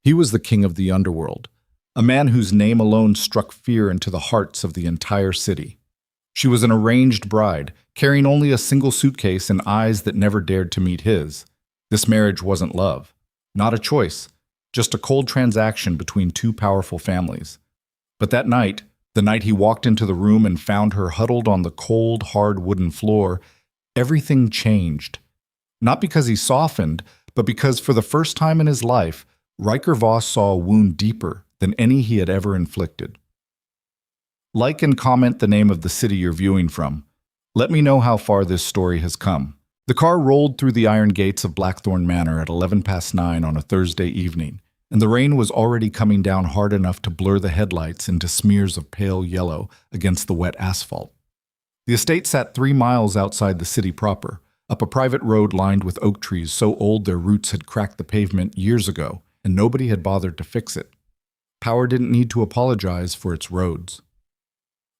He was the king of the Underworld, a man whose name alone struck fear into the hearts of the entire city. She was an arranged bride, carrying only a single suitcase and eyes that never dared to meet his. This marriage wasn't love, not a choice, just a cold transaction between two powerful families. But that night, the night he walked into the room and found her huddled on the cold, hard wooden floor, everything changed. Not because he softened, but because for the first time in his life, Ryker Voss saw a wound deeper than any he had ever inflicted. Like and comment the name of the city you're viewing from. Let me know how far this story has come. The car rolled through the iron gates of Blackthorn Manor at 9:11 on a Thursday evening, and the rain was already coming down hard enough to blur the headlights into smears of pale yellow against the wet asphalt. The estate sat 3 miles outside the city proper, up a private road lined with oak trees so old their roots had cracked the pavement years ago, and nobody had bothered to fix it. Power didn't need to apologize for its roads.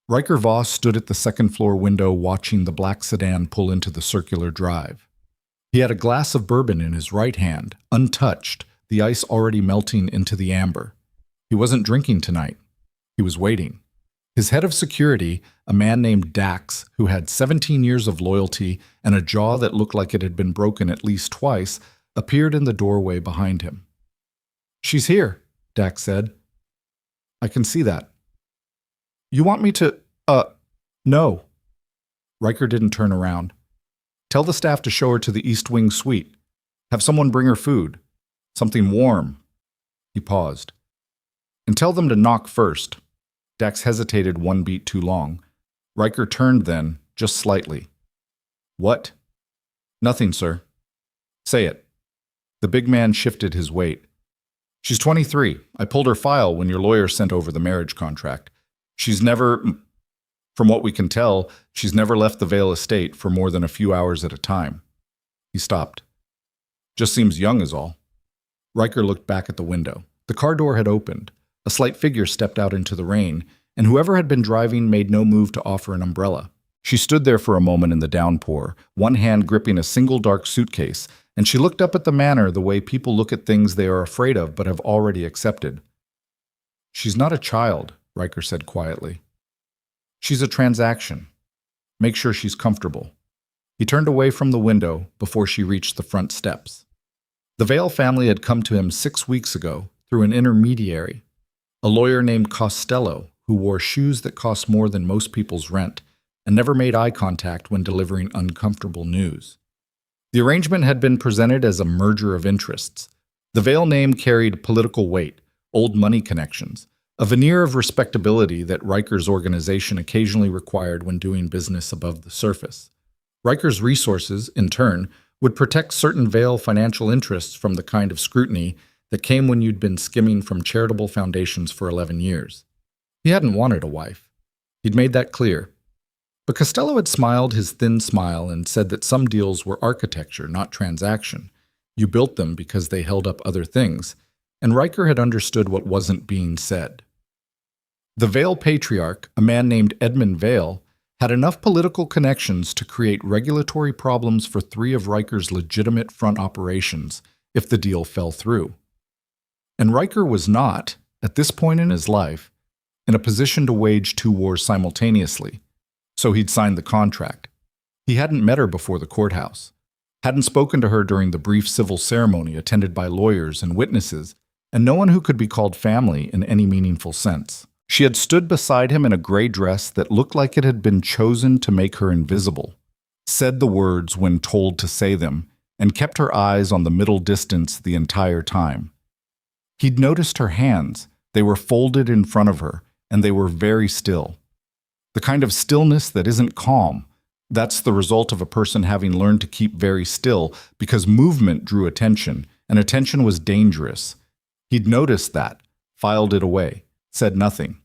Ryker Voss stood at the second-floor window watching the black sedan pull into the circular drive. He had a glass of bourbon in his right hand, untouched, the ice already melting into the amber. He wasn't drinking tonight. He was waiting. His head of security, a man named Dax, who had 17 years of loyalty and a jaw that looked like it had been broken at least twice, appeared in the doorway behind him. "She's here," Dax said. "I can see that." "You want me to, no." Ryker didn't turn around. "Tell the staff to show her to the East Wing suite. Have someone bring her food. Something warm." He paused. "And tell them to knock first." Dax hesitated one beat too long. Ryker turned then, just slightly. "What?" "Nothing, sir." "Say it." The big man shifted his weight. "She's 23. I pulled her file when your lawyer sent over the marriage contract. She's never, from what we can tell, she's never left the Vale estate for more than a few hours at a time." He stopped. "Just seems young is all." Ryker looked back at the window. The car door had opened. A slight figure stepped out into the rain, and whoever had been driving made no move to offer an umbrella. She stood there for a moment in the downpour, one hand gripping a single dark suitcase, and she looked up at the manor the way people look at things they are afraid of but have already accepted. "She's not a child," Ryker said quietly. "She's a transaction. Make sure she's comfortable." He turned away from the window before she reached the front steps. The Vale family had come to him 6 weeks ago through an intermediary, a lawyer named Costello who wore shoes that cost more than most people's rent and never made eye contact when delivering uncomfortable news. The arrangement had been presented as a merger of interests. The Vale name carried political weight, old money connections, a veneer of respectability that Ryker's organization occasionally required when doing business above the surface. Ryker's resources, in turn, would protect certain Vale financial interests from the kind of scrutiny that came when you'd been skimming from charitable foundations for 11 years. He hadn't wanted a wife. He'd made that clear. But Costello had smiled his thin smile and said that some deals were architecture, not transaction. You built them because they held up other things, and Ryker had understood what wasn't being said. The Vale patriarch, a man named Edmund Vale, had enough political connections to create regulatory problems for 3 of Ryker's legitimate front operations if the deal fell through. And Ryker was not, at this point in his life, in a position to wage 2 wars simultaneously, so he'd signed the contract. He hadn't met her before the courthouse, hadn't spoken to her during the brief civil ceremony attended by lawyers and witnesses, and no one who could be called family in any meaningful sense. She had stood beside him in a gray dress that looked like it had been chosen to make her invisible, said the words when told to say them, and kept her eyes on the middle distance the entire time. He'd noticed her hands. They were folded in front of her, and they were very still. The kind of stillness that isn't calm. That's the result of a person having learned to keep very still because movement drew attention, and attention was dangerous. He'd noticed that, filed it away, said nothing.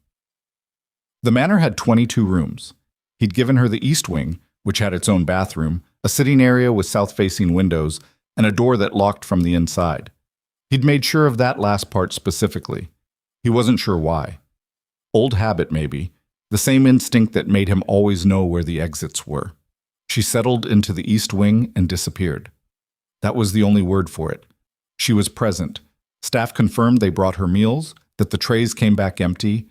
The manor had 22 rooms. He'd given her the East Wing, which had its own bathroom, a sitting area with south-facing windows, and a door that locked from the inside. He'd made sure of that last part specifically. He wasn't sure why. Old habit, maybe. The same instinct that made him always know where the exits were. She settled into the East Wing and disappeared. That was the only word for it. She was present, Staff confirmed they brought her meals, that the trays came back empty,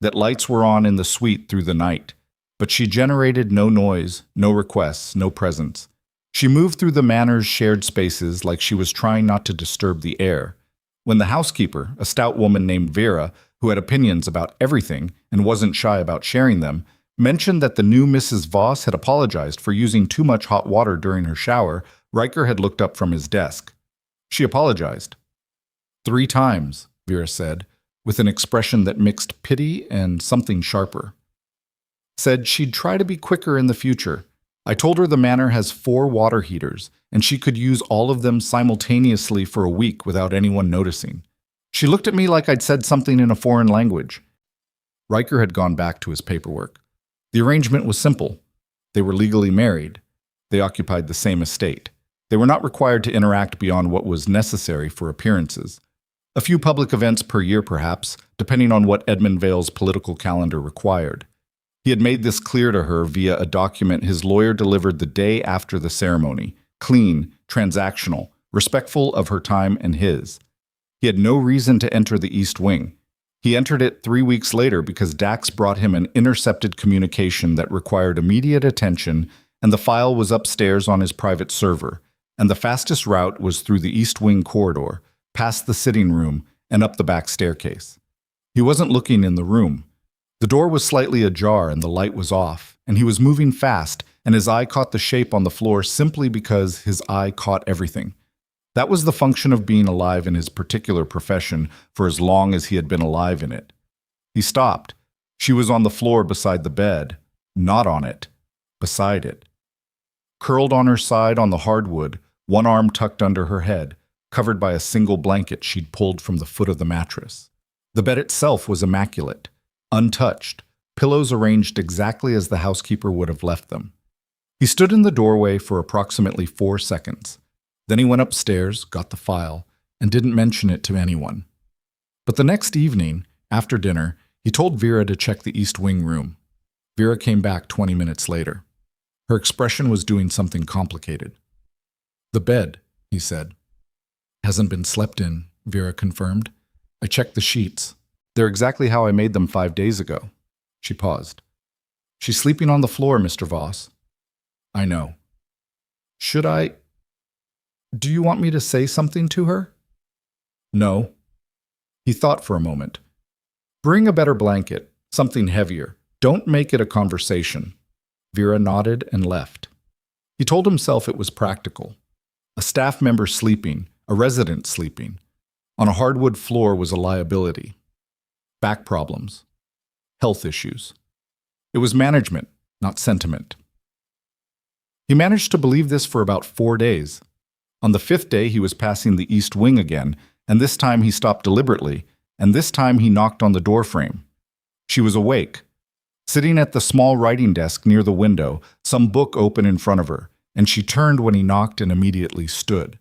that lights were on in the suite through the night. But she generated no noise, no requests, no presence. She moved through the manor's shared spaces like she was trying not to disturb the air. When the housekeeper, a stout woman named Vera, who had opinions about everything and wasn't shy about sharing them, mentioned that the new Mrs. Voss had apologized for using too much hot water during her shower, Ryker had looked up from his desk. She apologized. 3 times, Vera said, with an expression that mixed pity and something sharper. Said she'd try to be quicker in the future. I told her the manor has 4 water heaters, and she could use all of them simultaneously for a week without anyone noticing. She looked at me like I'd said something in a foreign language. Ryker had gone back to his paperwork. The arrangement was simple. They were legally married. They occupied the same estate. They were not required to interact beyond what was necessary for appearances. A few public events per year, perhaps, depending on what Edmund Vale's political calendar required. He had made this clear to her via a document his lawyer delivered the day after the ceremony, clean, transactional, respectful of her time and his. He had no reason to enter the East Wing. He entered it 3 weeks later because Dax brought him an intercepted communication that required immediate attention, and the file was upstairs on his private server, and the fastest route was through the East Wing corridor, past the sitting room, and up the back staircase. He wasn't looking in the room. The door was slightly ajar and the light was off, and he was moving fast, and his eye caught the shape on the floor simply because his eye caught everything. That was the function of being alive in his particular profession for as long as he had been alive in it. He stopped. She was on the floor beside the bed, not on it, beside it. Curled on her side on the hardwood, one arm tucked under her head, covered by a single blanket she'd pulled from the foot of the mattress. The bed itself was immaculate, untouched, pillows arranged exactly as the housekeeper would have left them. He stood in the doorway for approximately 4 seconds. Then he went upstairs, got the file, and didn't mention it to anyone. But the next evening, after dinner, he told Vera to check the East Wing room. Vera came back 20 minutes later. Her expression was doing something complicated. "The bed," he said. "Hasn't been slept in," Vera confirmed. "I checked the sheets. They're exactly how I made them 5 days ago." She paused. "She's sleeping on the floor, Mr. Voss." "I know." "Should I... Do you want me to say something to her?" "No." He thought for a moment. "Bring a better blanket, something heavier. Don't make it a conversation." Vera nodded and left. He told himself it was practical. A staff member sleeping, a resident sleeping, on a hardwood floor was a liability. Back problems. Health issues. It was management, not sentiment. He managed to believe this for about 4 days. On the 5th day, he was passing the East Wing again, and this time he stopped deliberately, and this time he knocked on the doorframe. She was awake, sitting at the small writing desk near the window, some book open in front of her, and she turned when he knocked and immediately stood.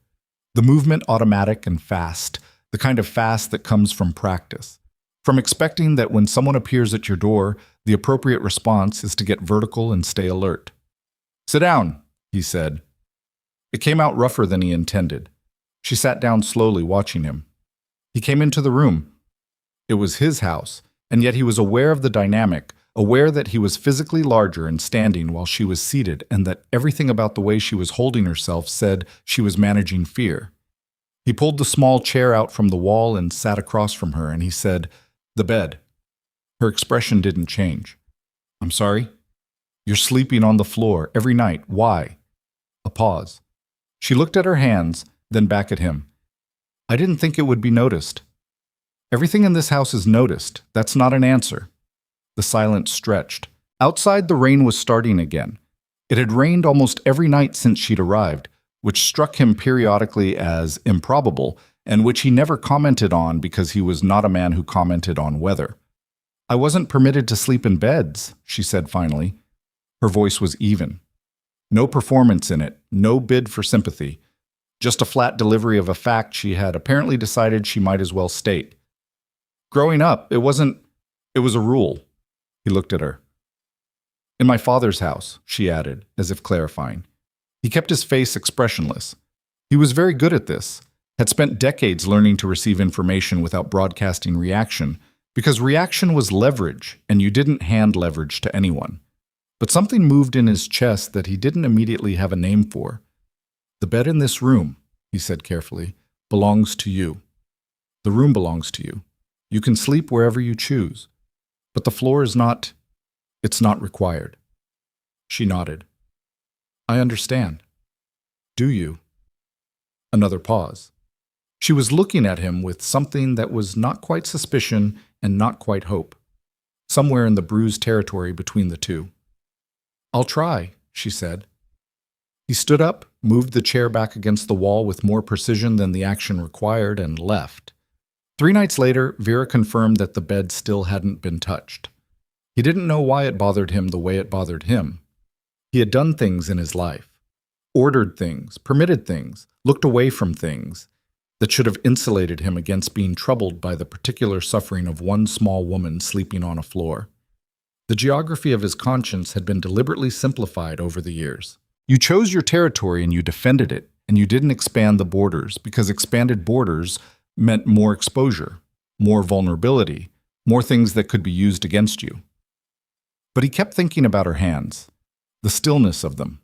The movement automatic and fast, the kind of fast that comes from practice. From expecting that when someone appears at your door, the appropriate response is to get vertical and stay alert. "Sit down," he said. It came out rougher than he intended. She sat down slowly, watching him. He came into the room. It was his house, and yet he was aware of the dynamic, aware that he was physically larger and standing while she was seated, and that everything about the way she was holding herself said she was managing fear. He pulled the small chair out from the wall and sat across from her, and he said, "The bed." Her expression didn't change. "I'm sorry?" "You're sleeping on the floor every night. Why?" A pause. She looked at her hands, then back at him. "I didn't think it would be noticed." "Everything in this house is noticed. That's not an answer." The silence stretched. Outside, the rain was starting again. It had rained almost every night since she'd arrived, which struck him periodically as improbable, and which he never commented on because he was not a man who commented on weather. "I wasn't permitted to sleep in beds," she said finally. Her voice was even. No performance in it, no bid for sympathy. Just a flat delivery of a fact she had apparently decided she might as well state. "Growing up, it was a rule." He looked at her. "In my father's house," she added, as if clarifying. He kept his face expressionless. He was very good at this. had spent decades learning to receive information without broadcasting reaction, because reaction was leverage, and you didn't hand leverage to anyone. But something moved in his chest that he didn't immediately have a name for. "The bed in this room," he said carefully, "belongs to you. The room belongs to you. You can sleep wherever you choose. But the floor is not, it's not required." She nodded. "I understand." "Do you?" Another pause. She was looking at him with something that was not quite suspicion and not quite hope, somewhere in the bruised territory between the two. "I'll try," she said. He stood up, moved the chair back against the wall with more precision than the action required, and left. 3 nights later, Vera confirmed that the bed still hadn't been touched. He didn't know why it bothered him the way it bothered him. He had done things in his life, ordered things, permitted things, looked away from things, that should have insulated him against being troubled by the particular suffering of one small woman sleeping on a floor. The geography of his conscience had been deliberately simplified over the years. You chose your territory and you defended it, and you didn't expand the borders, because expanded borders meant more exposure, more vulnerability, more things that could be used against you. But he kept thinking about her hands, the stillness of them.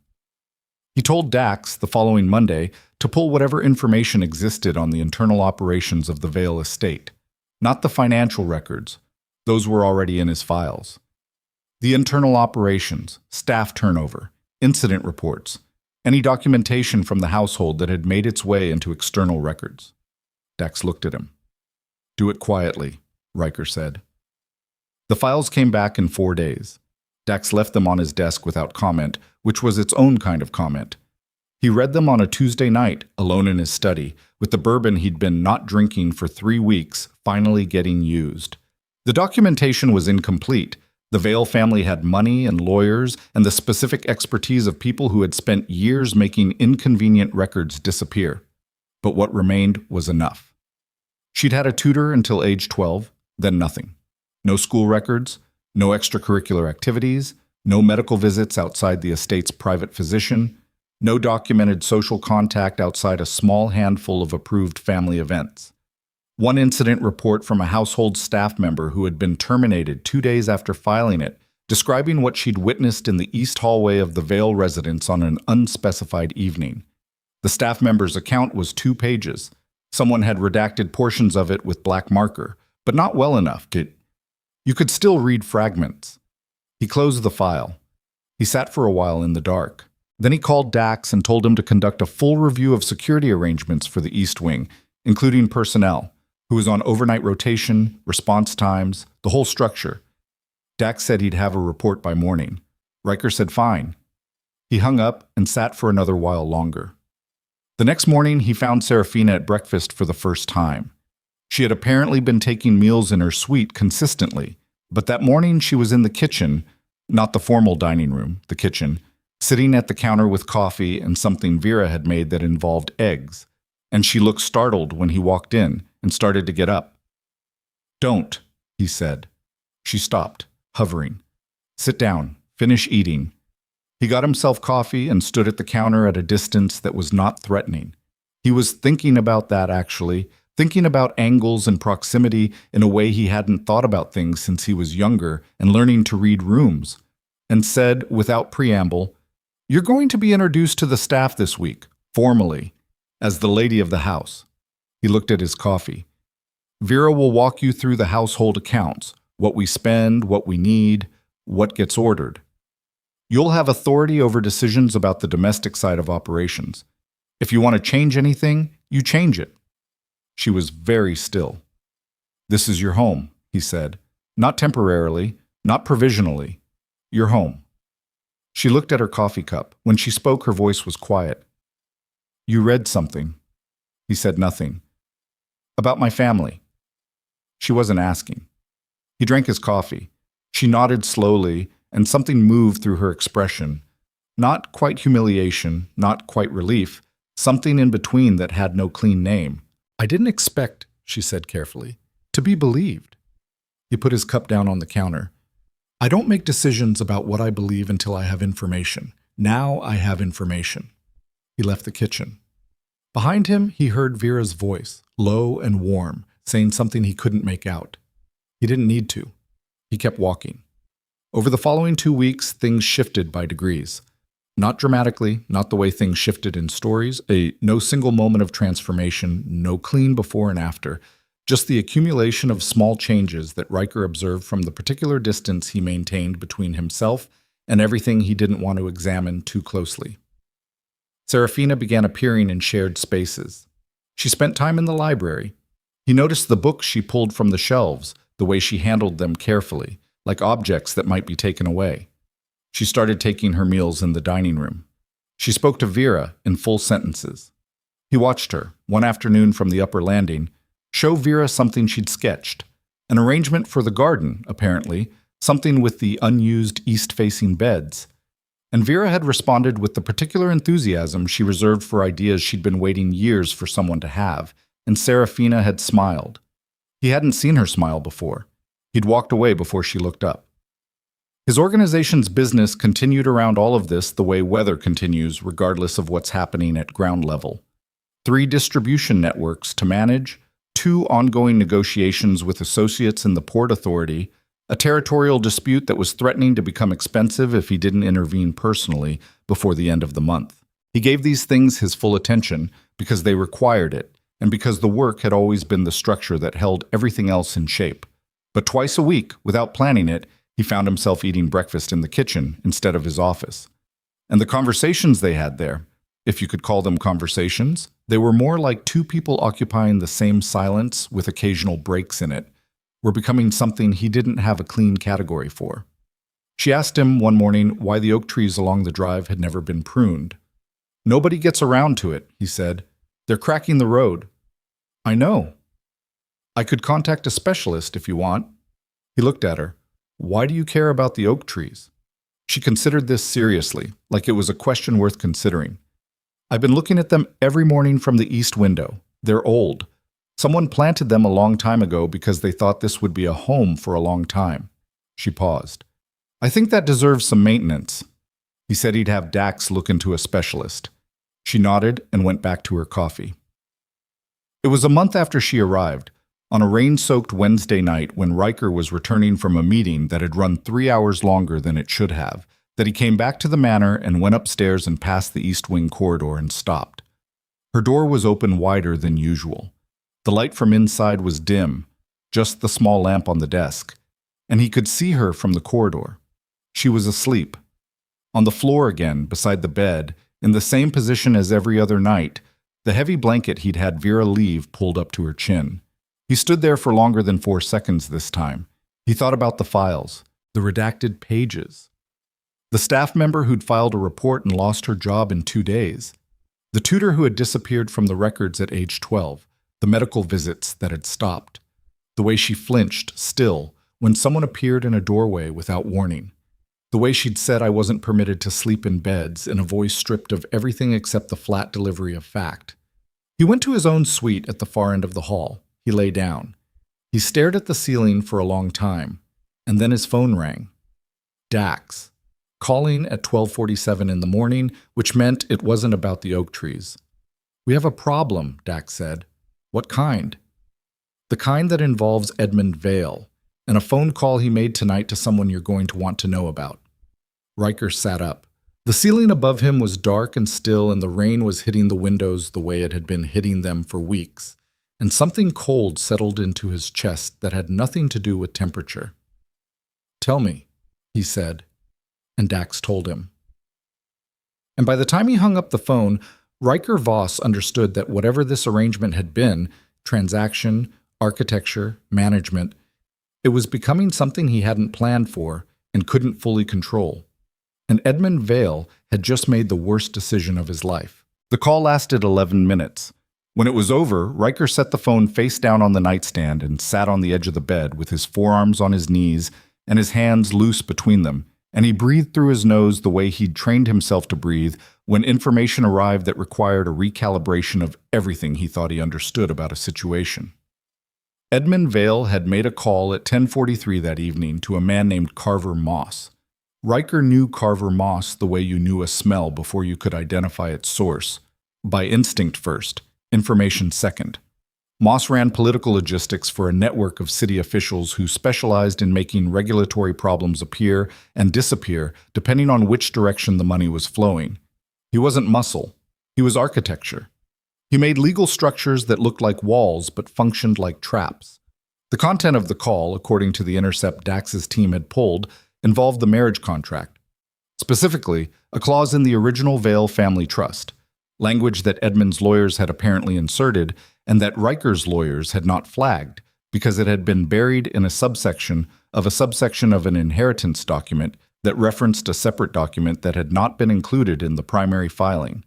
He told Dax the following Monday to pull whatever information existed on the internal operations of the Vale estate, not the financial records. Those were already in his files. The internal operations, staff turnover, incident reports, any documentation from the household that had made its way into external records. Dax looked at him. "Do it quietly," Ryker said. The files came back in 4 days. Dax left them on his desk without comment, which was its own kind of comment. He read them on a Tuesday night, alone in his study, with the bourbon he'd been not drinking for 3 weeks finally getting used. The documentation was incomplete. The Vale family had money and lawyers and the specific expertise of people who had spent years making inconvenient records disappear. But what remained was enough. She'd had a tutor until age 12, then nothing. No school records, no extracurricular activities, no medical visits outside the estate's private physician, no documented social contact outside a small handful of approved family events. One incident report from a household staff member who had been terminated 2 days after filing it, describing what she'd witnessed in the east hallway of the Vale residence on an unspecified evening. The staff member's account was 2 pages. Someone had redacted portions of it with black marker, but not well enough to... You could still read fragments. He closed the file. He sat for a while in the dark. Then he called Dax and told him to conduct a full review of security arrangements for the East Wing, including personnel, who was on overnight rotation, response times, the whole structure. Dax said he'd have a report by morning. Ryker said fine. He hung up and sat for another while longer. The next morning, he found Serafina at breakfast for the first time. She had apparently been taking meals in her suite consistently, but that morning she was in the kitchen, not the formal dining room, the kitchen, sitting at the counter with coffee and something Vera had made that involved eggs, and she looked startled when he walked in and started to get up. "Don't," he said. She stopped, hovering. "Sit down, finish eating." He got himself coffee and stood at the counter at a distance that was not threatening. He was thinking about that, actually, thinking about angles and proximity in a way he hadn't thought about things since he was younger and learning to read rooms, and said, without preamble, "You're going to be introduced to the staff this week, formally, as the lady of the house." He looked at his coffee. "Vera will walk you through the household accounts, what we spend, what we need, what gets ordered. You'll have authority over decisions about the domestic side of operations. If you want to change anything, you change it." She was very still. "This is your home," he said. "Not temporarily, not provisionally. Your home." She looked at her coffee cup. When she spoke, her voice was quiet. "You read something." He said nothing. "About my family." She wasn't asking. He drank his coffee. She nodded slowly, and something moved through her expression. Not quite humiliation, not quite relief, something in between that had no clean name. "I didn't expect," she said carefully, "to be believed." He put his cup down on the counter. "I don't make decisions about what I believe until I have information. Now I have information." He left the kitchen. Behind him, he heard Vera's voice, low and warm, saying something he couldn't make out. He didn't need to. He kept walking. Over the following 2 weeks, things shifted by degrees. Not dramatically, not the way things shifted in stories, no single moment of transformation, no clean before and after, just the accumulation of small changes that Ryker observed from the particular distance he maintained between himself and everything he didn't want to examine too closely. Serafina began appearing in shared spaces. She spent time in the library. He noticed the books she pulled from the shelves, the way she handled them carefully, like objects that might be taken away. She started taking her meals in the dining room. She spoke to Vera in full sentences. He watched her, one afternoon from the upper landing, show Vera something she'd sketched. An arrangement for the garden, apparently, something with the unused east-facing beds. And Vera had responded with the particular enthusiasm she reserved for ideas she'd been waiting years for someone to have, and Serafina had smiled. He hadn't seen her smile before. He'd walked away before she looked up. His organization's business continued around all of this the way weather continues, regardless of what's happening at ground level. 3 distribution networks to manage, 2 ongoing negotiations with associates in the Port Authority, a territorial dispute that was threatening to become expensive if he didn't intervene personally before the end of the month. He gave these things his full attention because they required it, and because the work had always been the structure that held everything else in shape. But twice a week, without planning it, he found himself eating breakfast in the kitchen instead of his office. And the conversations they had there, if you could call them conversations, they were more like 2 people occupying the same silence with occasional breaks in it, were becoming something he didn't have a clean category for. She asked him one morning why the oak trees along the drive had never been pruned. "Nobody gets around to it," he said. "They're cracking the road." "I know." "I could contact a specialist if you want." He looked at her. "Why do you care about the oak trees?" She considered this seriously, like it was a question worth considering. "I've been looking at them every morning from the east window. They're old. Someone planted them a long time ago because they thought this would be a home for a long time." She paused. "I think that deserves some maintenance." He said he'd have Dax look into a specialist. She nodded and went back to her coffee. It was a month after she arrived, on a rain-soaked Wednesday night when Ryker was returning from a meeting that had run 3 hours longer than it should have, that he came back to the manor and went upstairs and past the East Wing corridor and stopped. Her door was open wider than usual. The light from inside was dim, just the small lamp on the desk, and he could see her from the corridor. She was asleep. On the floor again, beside the bed, in the same position as every other night, the heavy blanket he'd had Vera leave pulled up to her chin. He stood there for longer than 4 seconds this time. He thought about the files, the redacted pages. The staff member who'd filed a report and lost her job in 2 days. The tutor who had disappeared from the records at age 12. The medical visits that had stopped. The way she flinched, still, when someone appeared in a doorway without warning. The way she'd said I wasn't permitted to sleep in beds in a voice stripped of everything except the flat delivery of fact. He went to his own suite at the far end of the hall. He lay down. He stared at the ceiling for a long time, and then his phone rang. Dax. Calling at 12:47 in the morning, which meant it wasn't about the oak trees. "We have a problem," Dax said. "What kind?" "The kind that involves Edmund Vale, and a phone call he made tonight to someone you're going to want to know about." Ryker sat up. The ceiling above him was dark and still, and the rain was hitting the windows the way it had been hitting them for weeks, and something cold settled into his chest that had nothing to do with temperature. "Tell me," he said, and Dax told him. And by the time he hung up the phone, Ryker Voss understood that whatever this arrangement had been, transaction, architecture, management, it was becoming something he hadn't planned for and couldn't fully control. And Edmund Vale had just made the worst decision of his life. The call lasted 11 minutes. When it was over, Ryker set the phone face down on the nightstand and sat on the edge of the bed with his forearms on his knees and his hands loose between them, and he breathed through his nose the way he'd trained himself to breathe when information arrived that required a recalibration of everything he thought he understood about a situation. Edmund Vale had made a call at 10:43 that evening to a man named Carver Moss. Ryker knew Carver Moss the way you knew a smell before you could identify its source, by instinct first, information second. Moss ran political logistics for a network of city officials who specialized in making regulatory problems appear and disappear depending on which direction the money was flowing. He wasn't muscle. He was architecture. He made legal structures that looked like walls but functioned like traps. The content of the call, according to the intercept Dax's team had pulled, involved the marriage contract. Specifically, a clause in the original Vale family trust, language that Edmund's lawyers had apparently inserted and that Ryker's lawyers had not flagged because it had been buried in a subsection of an inheritance document that referenced a separate document that had not been included in the primary filing.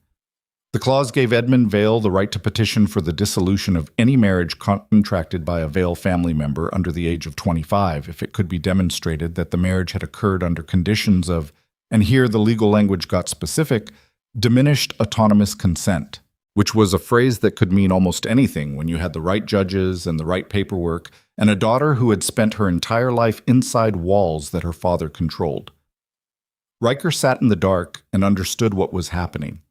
The clause gave Edmund Vale the right to petition for the dissolution of any marriage contracted by a Vale family member under the age of 25 if it could be demonstrated that the marriage had occurred under conditions of, and here the legal language got specific, diminished autonomous consent, which was a phrase that could mean almost anything when you had the right judges and the right paperwork and a daughter who had spent her entire life inside walls that her father controlled. Ryker sat in the dark and understood what was happening.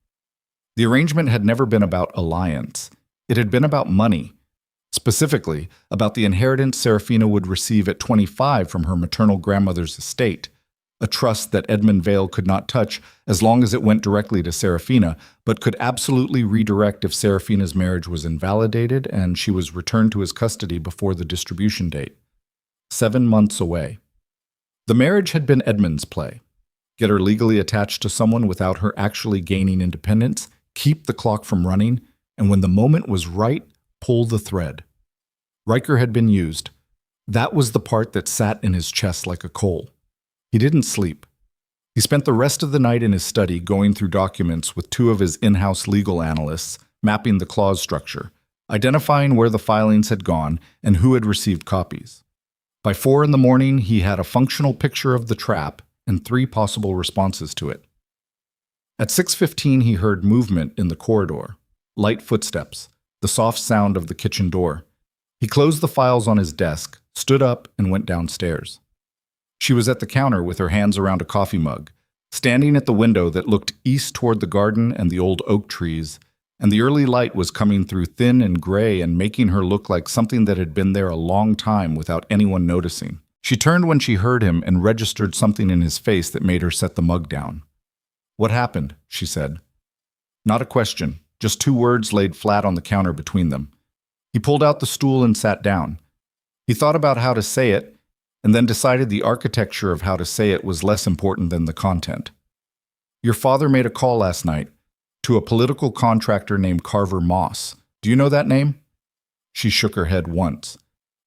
The arrangement had never been about alliance. It had been about money, specifically about the inheritance Serafina would receive at 25 from her maternal grandmother's estate, a trust that Edmund Vale could not touch as long as it went directly to Serafina, but could absolutely redirect if Serafina's marriage was invalidated and she was returned to his custody before the distribution date. 7 months away. The marriage had been Edmund's play. Get her legally attached to someone without her actually gaining independence, keep the clock from running, and when the moment was right, pull the thread. Ryker had been used. That was the part that sat in his chest like a coal. He didn't sleep. He spent the rest of the night in his study going through documents with 2 of his in-house legal analysts, mapping the clause structure, identifying where the filings had gone and who had received copies. By 4 in the morning, he had a functional picture of the trap and 3 possible responses to it. At 6:15, he heard movement in the corridor, light footsteps, the soft sound of the kitchen door. He closed the files on his desk, stood up, and went downstairs. She was at the counter with her hands around a coffee mug, standing at the window that looked east toward the garden and the old oak trees, and the early light was coming through thin and gray and making her look like something that had been there a long time without anyone noticing. She turned when she heard him and registered something in his face that made her set the mug down. "What happened?" she said. Not a question, just 2 words laid flat on the counter between them. He pulled out the stool and sat down. He thought about how to say it, and then decided the architecture of how to say it was less important than the content. "Your father made a call last night to a political contractor named Carver Moss. Do you know that name?" She shook her head once.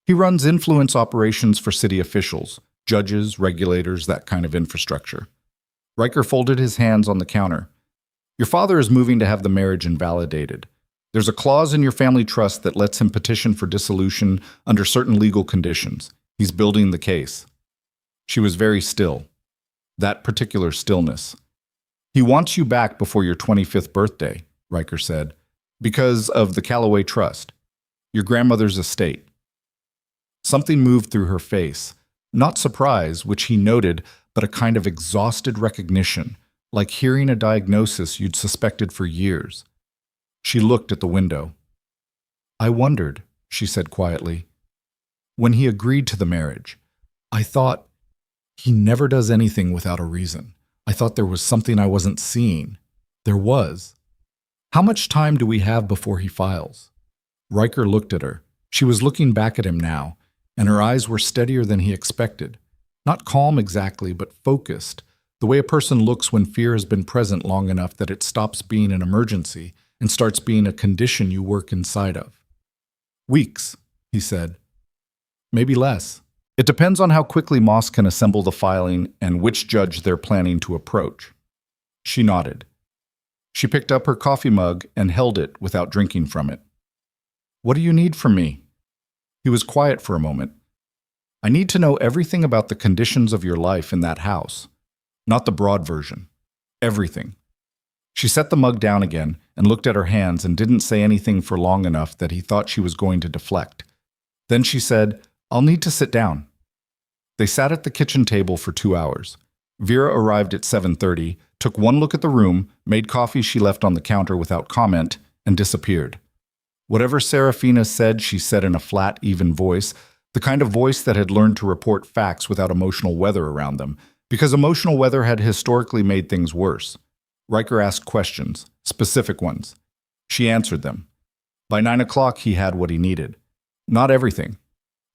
"He runs influence operations for city officials, judges, regulators, that kind of infrastructure." Ryker folded his hands on the counter. "Your father is moving to have the marriage invalidated. There's a clause in your family trust that lets him petition for dissolution under certain legal conditions. He's building the case." She was very still. That particular stillness. "He wants you back before your 25th birthday," Ryker said, "because of the Callaway Trust, your grandmother's estate." Something moved through her face. Not surprise, which he noted, but a kind of exhausted recognition, like hearing a diagnosis you'd suspected for years. She looked at the window. "I wondered," she said quietly, "when he agreed to the marriage. I thought, he never does anything without a reason. I thought there was something I wasn't seeing. There was. How much time do we have before he files?" Ryker looked at her. She was looking back at him now, and her eyes were steadier than he expected. Not calm exactly, but focused, the way a person looks when fear has been present long enough that it stops being an emergency and starts being a condition you work inside of. "Weeks," he said. "Maybe less. It depends on how quickly Moss can assemble the filing and which judge they're planning to approach." She nodded. She picked up her coffee mug and held it without drinking from it. "What do you need from me?" He was quiet for a moment. "I need to know everything about the conditions of your life in that house. Not the broad version. Everything." She set the mug down again and looked at her hands and didn't say anything for long enough that he thought she was going to deflect. Then she said, "I'll need to sit down." They sat at the kitchen table for 2 hours. Vera arrived at 7:30, took one look at the room, made coffee she left on the counter without comment, and disappeared. Whatever Serafina said, she said in a flat, even voice, the kind of voice that had learned to report facts without emotional weather around them, because emotional weather had historically made things worse. Ryker asked questions, specific ones. She answered them. By 9 o'clock, he had what he needed. Not everything.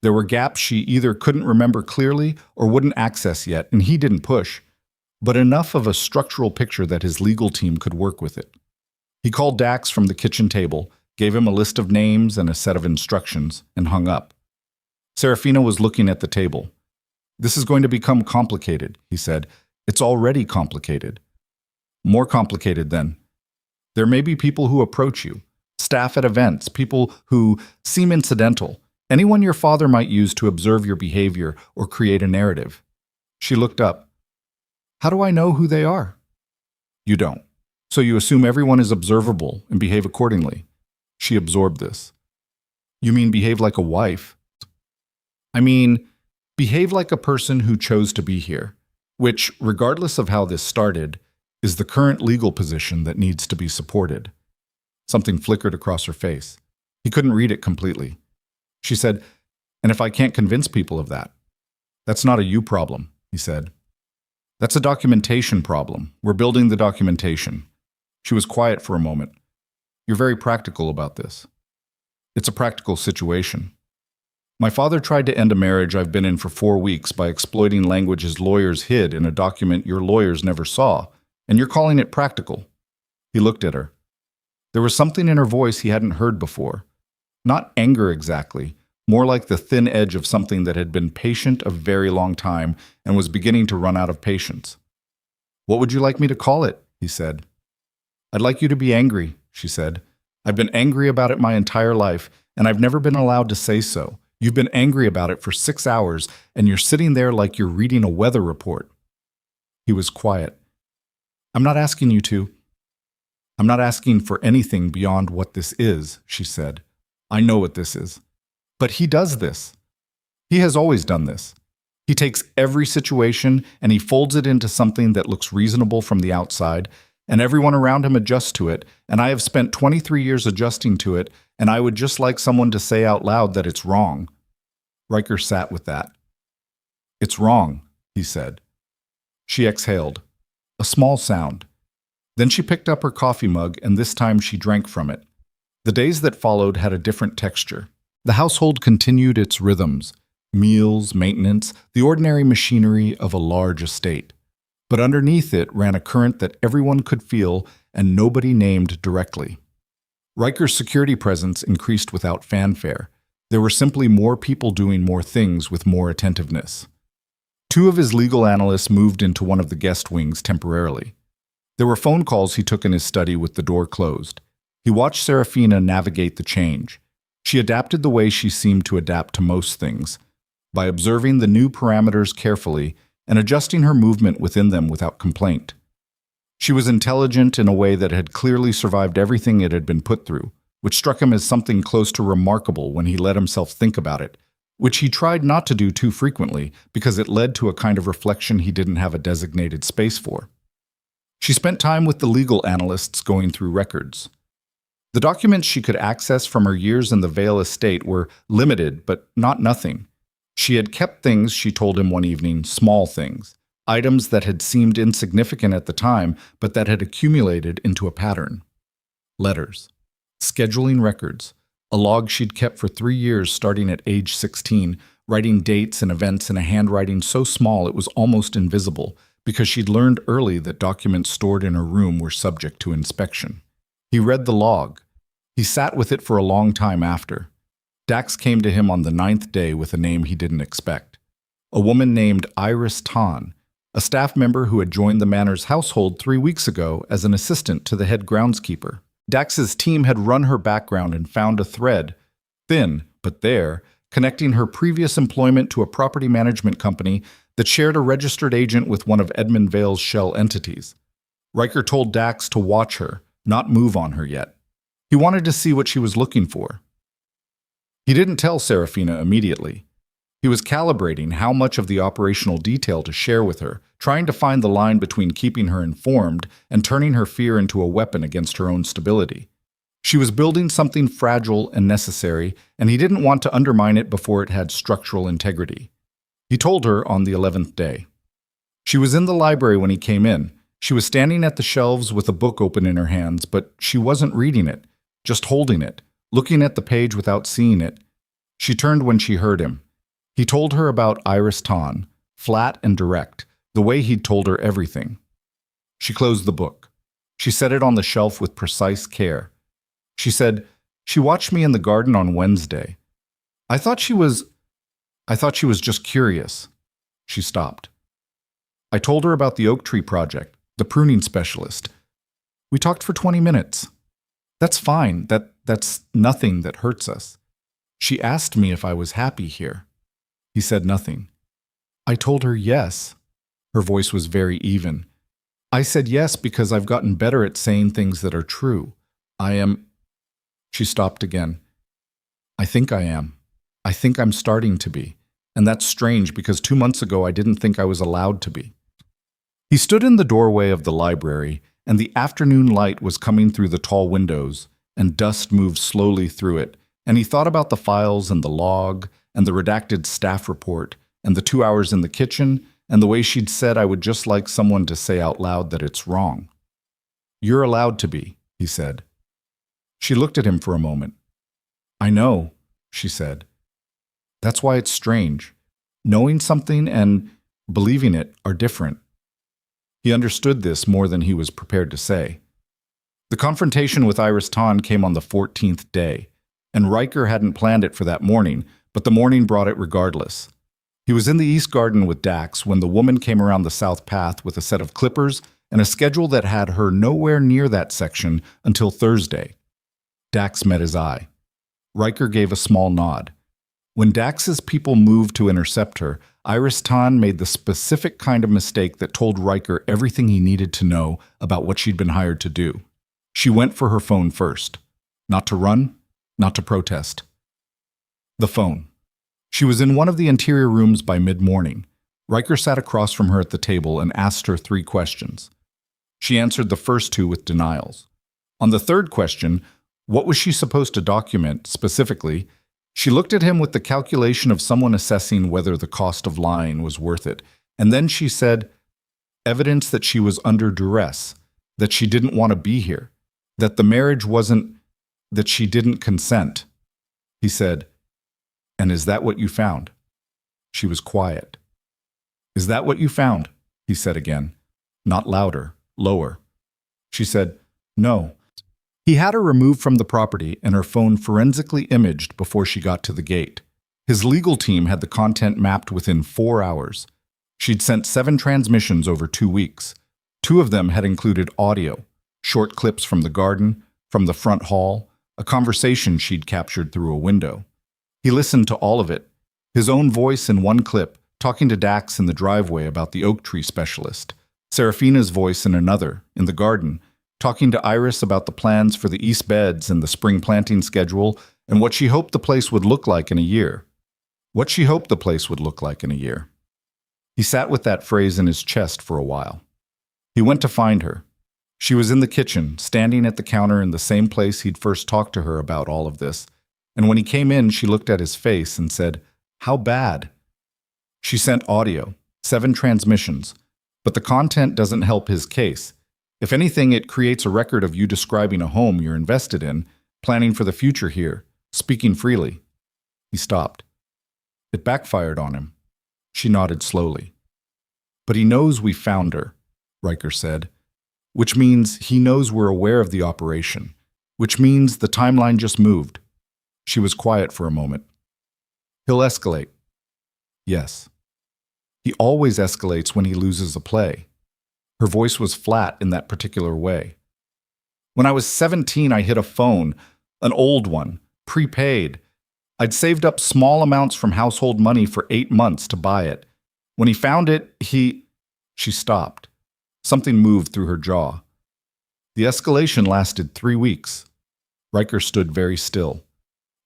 There were gaps she either couldn't remember clearly or wouldn't access yet, and he didn't push, but enough of a structural picture that his legal team could work with it. He called Dax from the kitchen table, gave him a list of names and a set of instructions, and hung up. Serafina was looking at the table. This is going to become complicated, he said. It's already complicated. More complicated then. There may be people who approach you, staff at events, people who seem incidental, anyone your father might use to observe your behavior or create a narrative. She looked up. How do I know who they are? You don't. So you assume everyone is observable and behave accordingly. She absorbed this. You mean behave like a wife? I mean, behave like a person who chose to be here, which, regardless of how this started, is the current legal position that needs to be supported. Something flickered across her face. He couldn't read it completely. She said, and if I can't convince people of that? That's not a you problem, he said. That's a documentation problem. We're building the documentation. She was quiet for a moment. You're very practical about this. It's a practical situation. My father tried to end a marriage I've been in for 4 weeks by exploiting language his lawyers hid in a document your lawyers never saw, and you're calling it practical. He looked at her. There was something in her voice he hadn't heard before. Not anger exactly, more like the thin edge of something that had been patient a very long time and was beginning to run out of patience. What would you like me to call it? He said. I'd like you to be angry, she said. I've been angry about it my entire life, and I've never been allowed to say so. You've been angry about it for 6 hours, and you're sitting there like you're reading a weather report. He was quiet. I'm not asking you to. I'm not asking for anything beyond what this is, she said. I know what this is. But he does this. He has always done this. He takes every situation and he folds it into something that looks reasonable from the outside, and everyone around him adjusts to it, and I have spent 23 years adjusting to it, and I would just like someone to say out loud that it's wrong. Ryker sat with that. It's wrong, he said. She exhaled. A small sound. Then she picked up her coffee mug, and this time she drank from it. The days that followed had a different texture. The household continued its rhythms, meals, maintenance, the ordinary machinery of a large estate. But underneath it ran a current that everyone could feel and nobody named directly. Ryker's security presence increased without fanfare. There were simply more people doing more things with more attentiveness. 2 of his legal analysts moved into one of the guest wings temporarily. There were phone calls he took in his study with the door closed. He watched Serafina navigate the change. She adapted the way she seemed to adapt to most things, by observing the new parameters carefully and adjusting her movement within them without complaint. She was intelligent in a way that had clearly survived everything it had been put through, which struck him as something close to remarkable when he let himself think about it, which he tried not to do too frequently because it led to a kind of reflection he didn't have a designated space for. She spent time with the legal analysts going through records. The documents she could access from her years in the Vale estate were limited, but not nothing. She had kept things, she told him one evening, small things, items that had seemed insignificant at the time, but that had accumulated into a pattern. Letters, scheduling records, a log she'd kept for 3 years starting at age 16, writing dates and events in a handwriting so small it was almost invisible, because she'd learned early that documents stored in her room were subject to inspection. He read the log. He sat with it for a long time after. Dax came to him on the 9th day with a name he didn't expect. A woman named Iris Tahn, a staff member who had joined the manor's household 3 weeks ago as an assistant to the head groundskeeper. Dax's team had run her background and found a thread, thin but there, connecting her previous employment to a property management company that shared a registered agent with one of Edmund Vale's shell entities. Ryker told Dax to watch her, not move on her yet. He wanted to see what she was looking for. He didn't tell Serafina immediately. He was calibrating how much of the operational detail to share with her, trying to find the line between keeping her informed and turning her fear into a weapon against her own stability. She was building something fragile and necessary, and he didn't want to undermine it before it had structural integrity. He told her on the 11th day. She was in the library when he came in. She was standing at the shelves with a book open in her hands, but she wasn't reading it, just holding it, looking at the page without seeing it. She turned when she heard him. He told her about Iris Ton, flat and direct, the way he'd told her everything. She closed the book. She set it on the shelf with precise care. She said, "She watched me in the garden on Wednesday. I thought she was just curious." She stopped. I told her about the oak tree project, the pruning specialist. We talked for 20 minutes. That's fine. That's nothing that hurts us. She asked me if I was happy here. He said nothing. I told her yes. Her voice was very even. I said yes because I've gotten better at saying things that are true. I am... She stopped again. I think I am. I think I'm starting to be. And that's strange because 2 months ago I didn't think I was allowed to be. He stood in the doorway of the library, and the afternoon light was coming through the tall windows, and dust moved slowly through it, and he thought about the files and the log, and the redacted staff report, and the 2 hours in the kitchen, and the way she'd said I would just like someone to say out loud that it's wrong. You're allowed to be, he said. She looked at him for a moment. I know, she said. That's why it's strange. Knowing something and believing it are different. He understood this more than he was prepared to say. The confrontation with Iris Ton came on the 14th day, and Ryker hadn't planned it for that morning, but the morning brought it regardless. He was in the East Garden with Dax when the woman came around the south path with a set of clippers and a schedule that had her nowhere near that section until Thursday. Dax met his eye. Ryker gave a small nod. When Dax's people moved to intercept her, Iris Ton made the specific kind of mistake that told Ryker everything he needed to know about what she'd been hired to do. She went for her phone first. Not to run, not to protest. The phone. She was in one of the interior rooms by mid-morning. Ryker sat across from her at the table and asked her 3 questions. She answered the first 2 with denials. On the third question, what was she supposed to document, specifically, she looked at him with the calculation of someone assessing whether the cost of lying was worth it, and then she said, evidence that she was under duress, that she didn't want to be here, that the marriage wasn't, that she didn't consent. He said, and is that what you found? She was quiet. Is that what you found? He said again, not louder, lower. She said, no. He had her removed from the property and her phone forensically imaged before she got to the gate. His legal team had the content mapped within 4 hours. She'd sent 7 transmissions over 2 weeks. 2 of them had included audio, short clips from the garden, from the front hall, a conversation she'd captured through a window. He listened to all of it, his own voice in one clip, talking to Dax in the driveway about the oak tree specialist, Serafina's voice in another, in the garden, talking to Iris about the plans for the east beds and the spring planting schedule and what she hoped the place would look like in a year. What she hoped the place would look like in a year. He sat with that phrase in his chest for a while. He went to find her. She was in the kitchen, standing at the counter in the same place he'd first talked to her about all of this, and when he came in, she looked at his face and said, "How bad?" She sent audio, 7 transmissions, but the content doesn't help his case. If anything, it creates a record of you describing a home you're invested in, planning for the future here, speaking freely. He stopped. It backfired on him. She nodded slowly. But he knows we found her, Ryker said, which means he knows we're aware of the operation, which means the timeline just moved. She was quiet for a moment. He'll escalate. Yes. He always escalates when he loses a play. Her voice was flat in that particular way. When I was 17, I hit a phone, an old one, prepaid. I'd saved up small amounts from household money for 8 months to buy it. When he found it, She stopped. Something moved through her jaw. The escalation lasted 3 weeks. Ryker stood very still.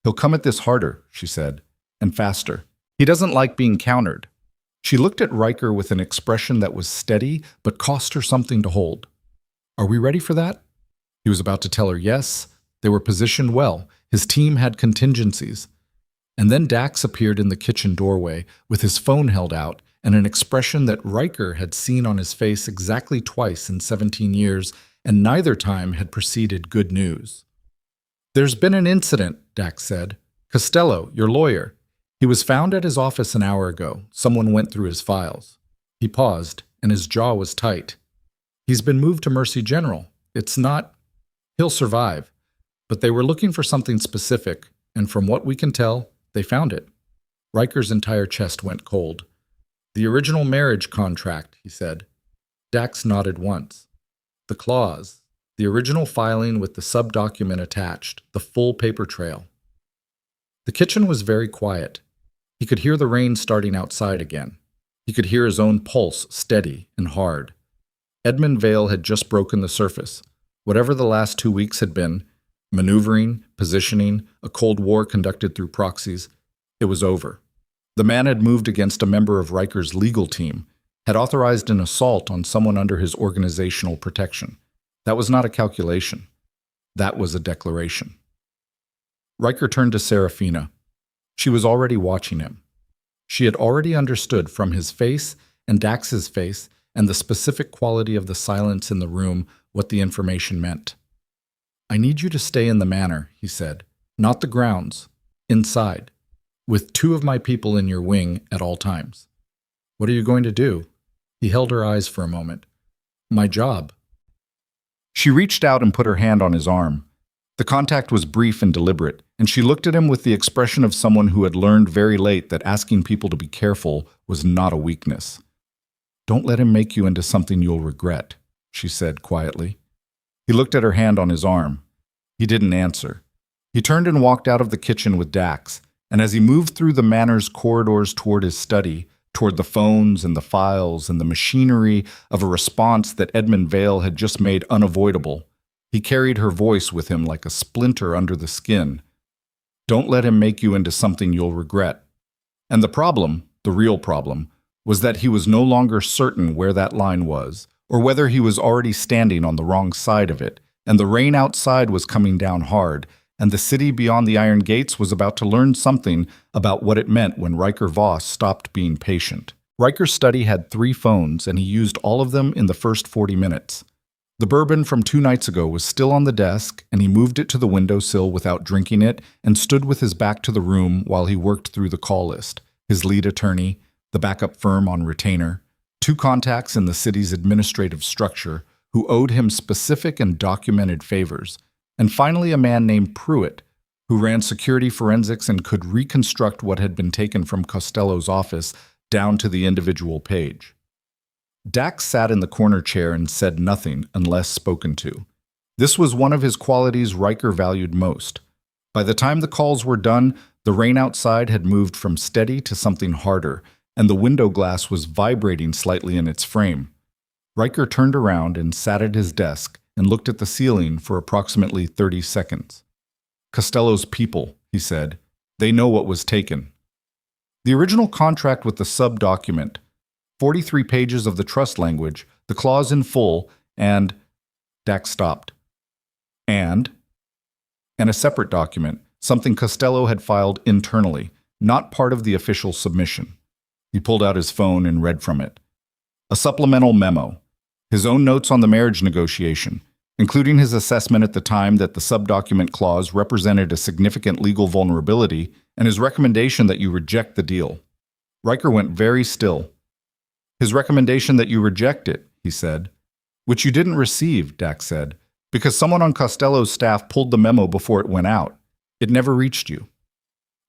He'll come at this harder, she said, and faster. He doesn't like being countered. She looked at Ryker with an expression that was steady, but cost her something to hold. Are we ready for that? He was about to tell her yes, They were positioned well. His team had contingencies. And then Dax appeared in the kitchen doorway with his phone held out and an expression that Ryker had seen on his face exactly twice in 17 years, and neither time had preceded good news. "There's been an incident," Dax said. "Costello, your lawyer. He was found at his office an hour ago. Someone went through his files." He paused, and his jaw was tight. "He's been moved to Mercy General. It's not... He'll survive. But they were looking for something specific, and from what we can tell, they found it." Riker's entire chest went cold. "The original marriage contract," he said. Dax nodded once. "The clause. The original filing with the sub-document attached. The full paper trail." The kitchen was very quiet. He could hear the rain starting outside again. He could hear his own pulse, steady and hard. Edmund Vale had just broken the surface. Whatever the last 2 weeks had been, maneuvering, positioning, a Cold War conducted through proxies, it was over. The man had moved against a member of Riker's legal team, had authorized an assault on someone under his organizational protection. That was not a calculation. That was a declaration. Ryker turned to Serafina. She was already watching him. She had already understood from his face and Dax's face and the specific quality of the silence in the room what the information meant. "I need you to stay in the manor," he said. "Not the grounds. Inside. With 2 of my people in your wing at all times." "What are you going to do?" He held her eyes for a moment. "My job." She reached out and put her hand on his arm. The contact was brief and deliberate, and she looked at him with the expression of someone who had learned very late that asking people to be careful was not a weakness. "Don't let him make you into something you'll regret," she said quietly. He looked at her hand on his arm. He didn't answer. He turned and walked out of the kitchen with Dax, and as he moved through the manor's corridors toward his study, toward the phones and the files and the machinery of a response that Edmund Vale had just made unavoidable, he carried her voice with him like a splinter under the skin. "Don't let him make you into something you'll regret." And the problem, the real problem, was that he was no longer certain where that line was, or whether he was already standing on the wrong side of it, and the rain outside was coming down hard, and the city beyond the Iron Gates was about to learn something about what it meant when Ryker Voss stopped being patient. Riker's study had 3 phones, and he used all of them in the first 40 minutes. The bourbon from 2 nights ago was still on the desk, and he moved it to the windowsill without drinking it and stood with his back to the room while he worked through the call list, his lead attorney, the backup firm on retainer, 2 contacts in the city's administrative structure who owed him specific and documented favors, and finally a man named Pruitt, who ran security forensics and could reconstruct what had been taken from Costello's office down to the individual page. Dax sat in the corner chair and said nothing unless spoken to. This was one of his qualities Ryker valued most. By the time the calls were done, the rain outside had moved from steady to something harder, and the window glass was vibrating slightly in its frame. Ryker turned around and sat at his desk and looked at the ceiling for approximately 30 seconds. "Costello's people," he said. "They know what was taken." The original contract with the sub-document, 43 pages of the trust language, the clause in full, and... Dax stopped. And a separate document, something Costello had filed internally, not part of the official submission. He pulled out his phone and read from it. A supplemental memo. His own notes on the marriage negotiation, including his assessment at the time that the sub-document clause represented a significant legal vulnerability, and his recommendation that you reject the deal. Ryker went very still. "His recommendation that you reject it," he said. "Which you didn't receive," Dax said, "because someone on Costello's staff pulled the memo before it went out. It never reached you."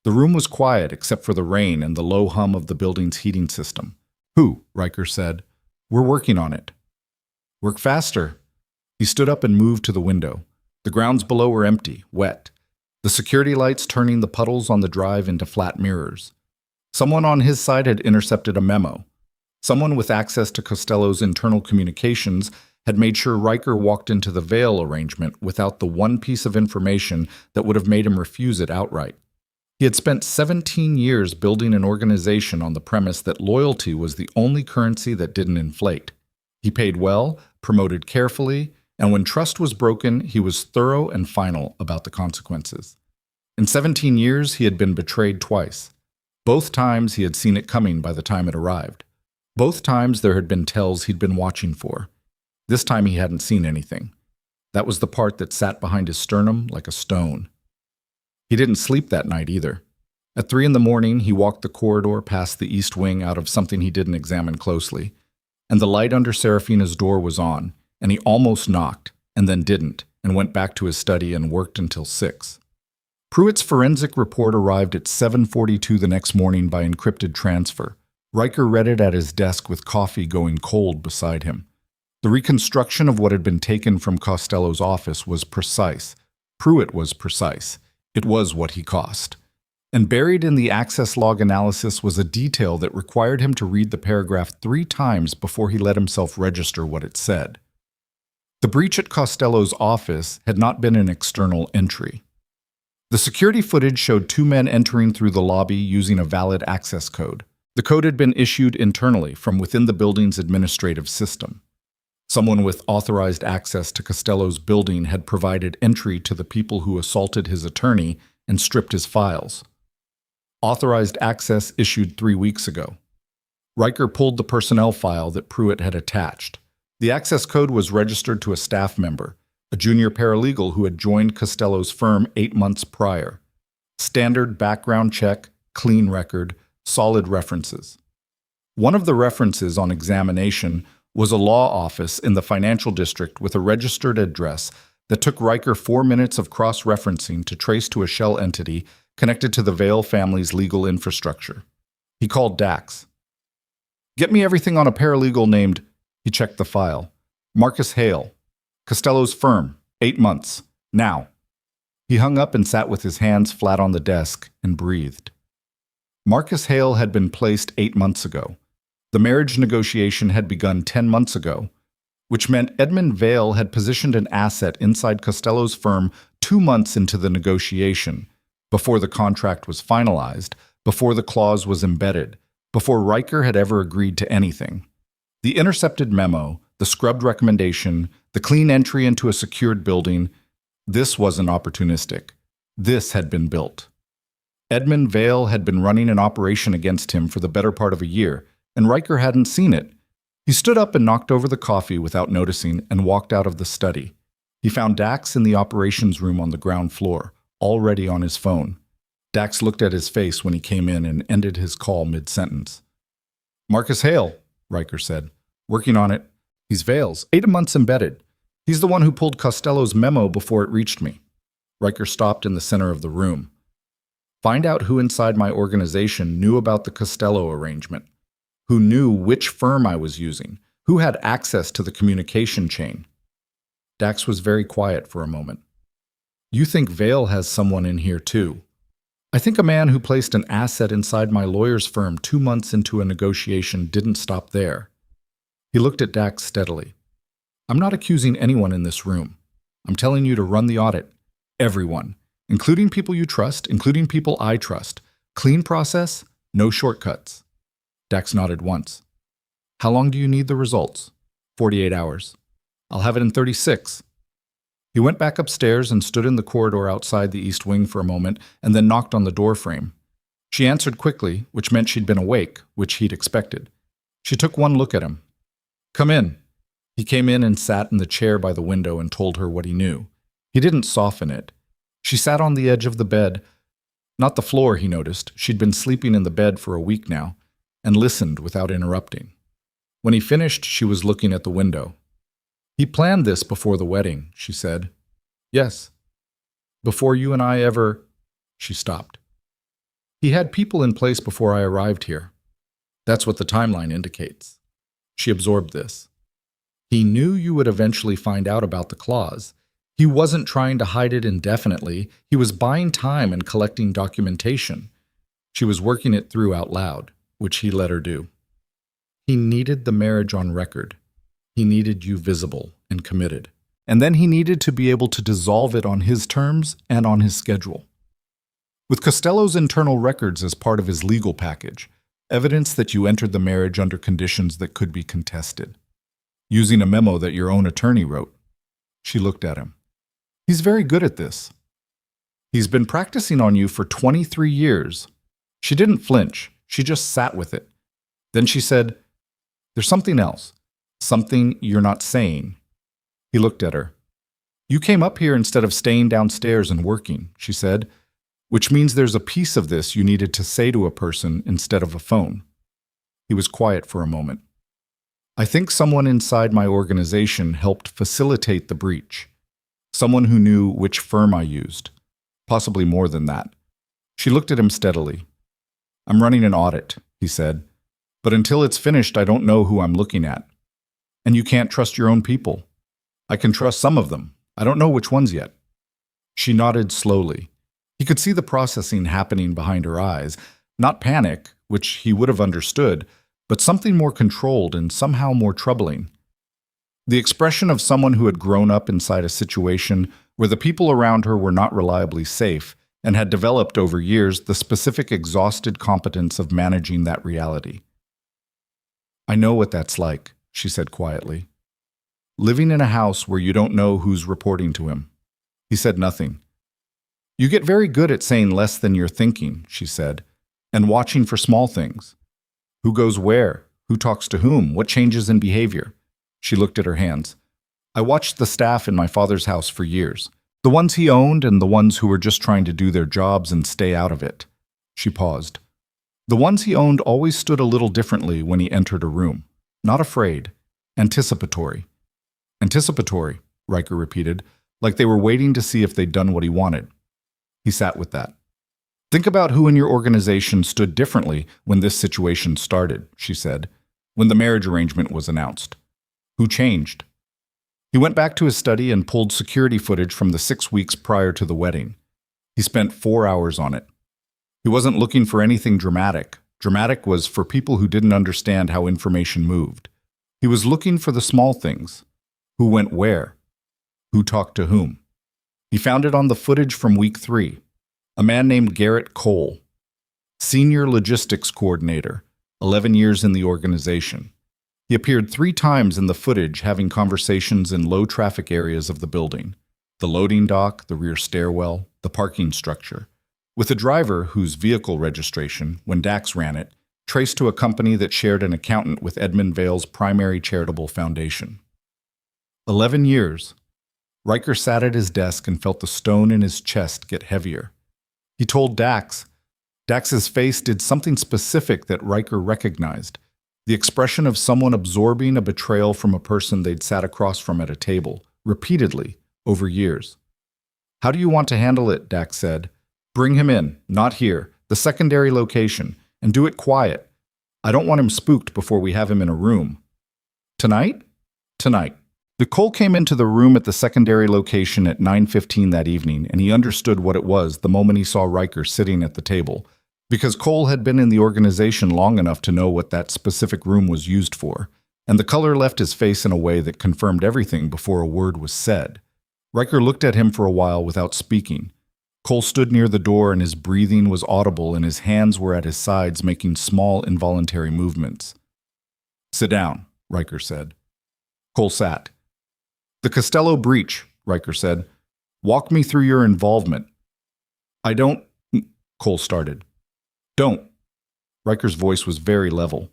The room was quiet except for the rain and the low hum of the building's heating system. "Who?" Ryker said. "We're working on it." "Work faster." He stood up and moved to the window. The grounds below were empty, wet. The security lights turning the puddles on the drive into flat mirrors. Someone on his side had intercepted a memo. Someone with access to Costello's internal communications had made sure Ryker walked into the Vale arrangement without the one piece of information that would have made him refuse it outright. He had spent 17 years building an organization on the premise that loyalty was the only currency that didn't inflate. He paid well, promoted carefully, And when trust was broken, he was thorough and final about the consequences. In 17 years, he had been betrayed twice. Both times he had seen it coming by the time it arrived. Both times there had been tells he'd been watching for. This time he hadn't seen anything. That was the part that sat behind his sternum like a stone. He didn't sleep that night either. At 3 a.m, he walked the corridor past the east wing out of something he didn't examine closely. And the light under Serafina's door was on, and he almost knocked, and then didn't, and went back to his study and worked until 6. Pruitt's forensic report arrived at 7:42 the next morning by encrypted transfer. Ryker read it at his desk with coffee going cold beside him. The reconstruction of what had been taken from Costello's office was precise. Pruitt was precise. It was what he cost. And buried in the access log analysis was a detail that required him to read the paragraph 3 times before he let himself register what it said. The breach at Costello's office had not been an external entry. The security footage showed 2 men entering through the lobby using a valid access code. The code had been issued internally from within the building's administrative system. Someone with authorized access to Costello's building had provided entry to the people who assaulted his attorney and stripped his files. Authorized access issued 3 weeks ago. Ryker pulled the personnel file that Pruitt had attached. The access code was registered to a staff member, a junior paralegal who had joined Costello's firm 8 months prior. Standard background check, clean record, solid references. One of the references on examination was a law office in the financial district with a registered address that took Ryker 4 minutes of cross-referencing to trace to a shell entity connected to the Vale family's legal infrastructure. He called Dax. "Get me everything on a paralegal named," he checked the file, "Marcus Hale. Costello's firm, 8 months. Now." He hung up and sat with his hands flat on the desk and breathed. Marcus Hale had been placed 8 months ago. The marriage negotiation had begun 10 months ago, which meant Edmund Vale had positioned an asset inside Costello's firm 2 months into the negotiation, before the contract was finalized, before the clause was embedded, before Ryker had ever agreed to anything. The intercepted memo, the scrubbed recommendation, the clean entry into a secured building, this wasn't opportunistic. This had been built. Edmund Vale had been running an operation against him for the better part of a year, and Ryker hadn't seen it. He stood up and knocked over the coffee without noticing and walked out of the study. He found Dax in the operations room on the ground floor, already on his phone. Dax looked at his face when he came in and ended his call mid-sentence. "Marcus Hale," Ryker said. "Working on it. He's Vale's, 8 months embedded. He's the one who pulled Costello's memo before it reached me." Ryker stopped in the center of the room. "Find out who inside my organization knew about the Costello arrangement, who knew which firm I was using, who had access to the communication chain." Dax was very quiet for a moment. "You think Vale has someone in here too. I think a man who placed an asset inside my lawyer's firm 2 months into a negotiation didn't stop there." He looked at Dax steadily. "I'm not accusing anyone in this room. I'm telling you to run the audit. Everyone, including people you trust, including people I trust. Clean process, no shortcuts." Dax nodded once. "How long do you need the results?" 48 hours. "I'll have it in 36. He went back upstairs and stood in the corridor outside the east wing for a moment and then knocked on the door frame. She answered quickly, which meant she'd been awake, which he'd expected. She took one look at him. "Come in." He came in and sat in the chair by the window and told her what he knew. He didn't soften it. She sat on the edge of the bed. Not the floor, he noticed. She'd been sleeping in the bed for a week now, and listened without interrupting. When he finished, she was looking at the window. "He planned this before the wedding," she said. "Yes. Before you and I ever—" She stopped. "He had people in place before I arrived here. That's what the timeline indicates." She absorbed this. "He knew you would eventually find out about the clause. He wasn't trying to hide it indefinitely. He was buying time and collecting documentation." She was working it through out loud, which he let her do. "He needed the marriage on record. He needed you visible and committed. And then he needed to be able to dissolve it on his terms and on his schedule. With Costello's internal records as part of his legal package, evidence that you entered the marriage under conditions that could be contested. Using a memo that your own attorney wrote. She looked at him. He's very good at this. He's been practicing on you for 23 years. She didn't flinch. She just sat with it. Then she said, "There's something else. Something you're not saying." He looked at her. "You came up here instead of staying downstairs and working," she said, "which means there's a piece of this you needed to say to a person instead of a phone." He was quiet for a moment. "I think someone inside my organization helped facilitate the breach. Someone who knew which firm I used. Possibly more than that." She looked at him steadily. "I'm running an audit," he said, "but until it's finished, I don't know who I'm looking at. And you can't trust your own people. I can trust some of them. I don't know which ones yet." She nodded slowly. He could see the processing happening behind her eyes. Not panic, which he would have understood, but something more controlled and somehow more troubling. The expression of someone who had grown up inside a situation where the people around her were not reliably safe and had developed over years the specific exhausted competence of managing that reality. "I know what that's like," she said quietly. "Living in a house where you don't know who's reporting to him." He said nothing. "You get very good at saying less than you're thinking," she said, "and watching for small things. Who goes where? Who talks to whom? What changes in behavior?" She looked at her hands. "I watched the staff in my father's house for years. The ones he owned and the ones who were just trying to do their jobs and stay out of it." She paused. "The ones he owned always stood a little differently when he entered a room. Not afraid. Anticipatory." "Anticipatory," Ryker repeated, like they were waiting to see if they'd done what he wanted. He sat with that. "Think about who in your organization stood differently when this situation started," she said, "when the marriage arrangement was announced. Who changed?" He went back to his study and pulled security footage from the 6 weeks prior to the wedding. He spent 4 hours on it. He wasn't looking for anything dramatic. Dramatic was for people who didn't understand how information moved. He was looking for the small things. Who went where? Who talked to whom? He found it on the footage from week 3. A man named Garrett Cole, senior logistics coordinator, 11 years in the organization. He appeared 3 times in the footage having conversations in low-traffic areas of the building, the loading dock, the rear stairwell, the parking structure, with a driver whose vehicle registration, when Dax ran it, traced to a company that shared an accountant with Edmund Vale's primary charitable foundation. 11 years. Ryker sat at his desk and felt the stone in his chest get heavier. He told Dax. Dax's face did something specific that Ryker recognized. The expression of someone absorbing a betrayal from a person they'd sat across from at a table, repeatedly, over years. "How do you want to handle it?" Dax said. "Bring him in, not here, the secondary location, and do it quiet. I don't want him spooked before we have him in a room." "Tonight?" "Tonight." Cole came into the room at the secondary location at 9:15 that evening, and he understood what it was the moment he saw Ryker sitting at the table, because Cole had been in the organization long enough to know what that specific room was used for, and the color left his face in a way that confirmed everything before a word was said. Ryker looked at him for a while without speaking. Cole stood near the door and his breathing was audible and his hands were at his sides making small involuntary movements. "Sit down," Ryker said. Cole sat. "The Costello breach," Ryker said. "Walk me through your involvement." "I don't," Cole started. "Don't." Ryker's voice was very level.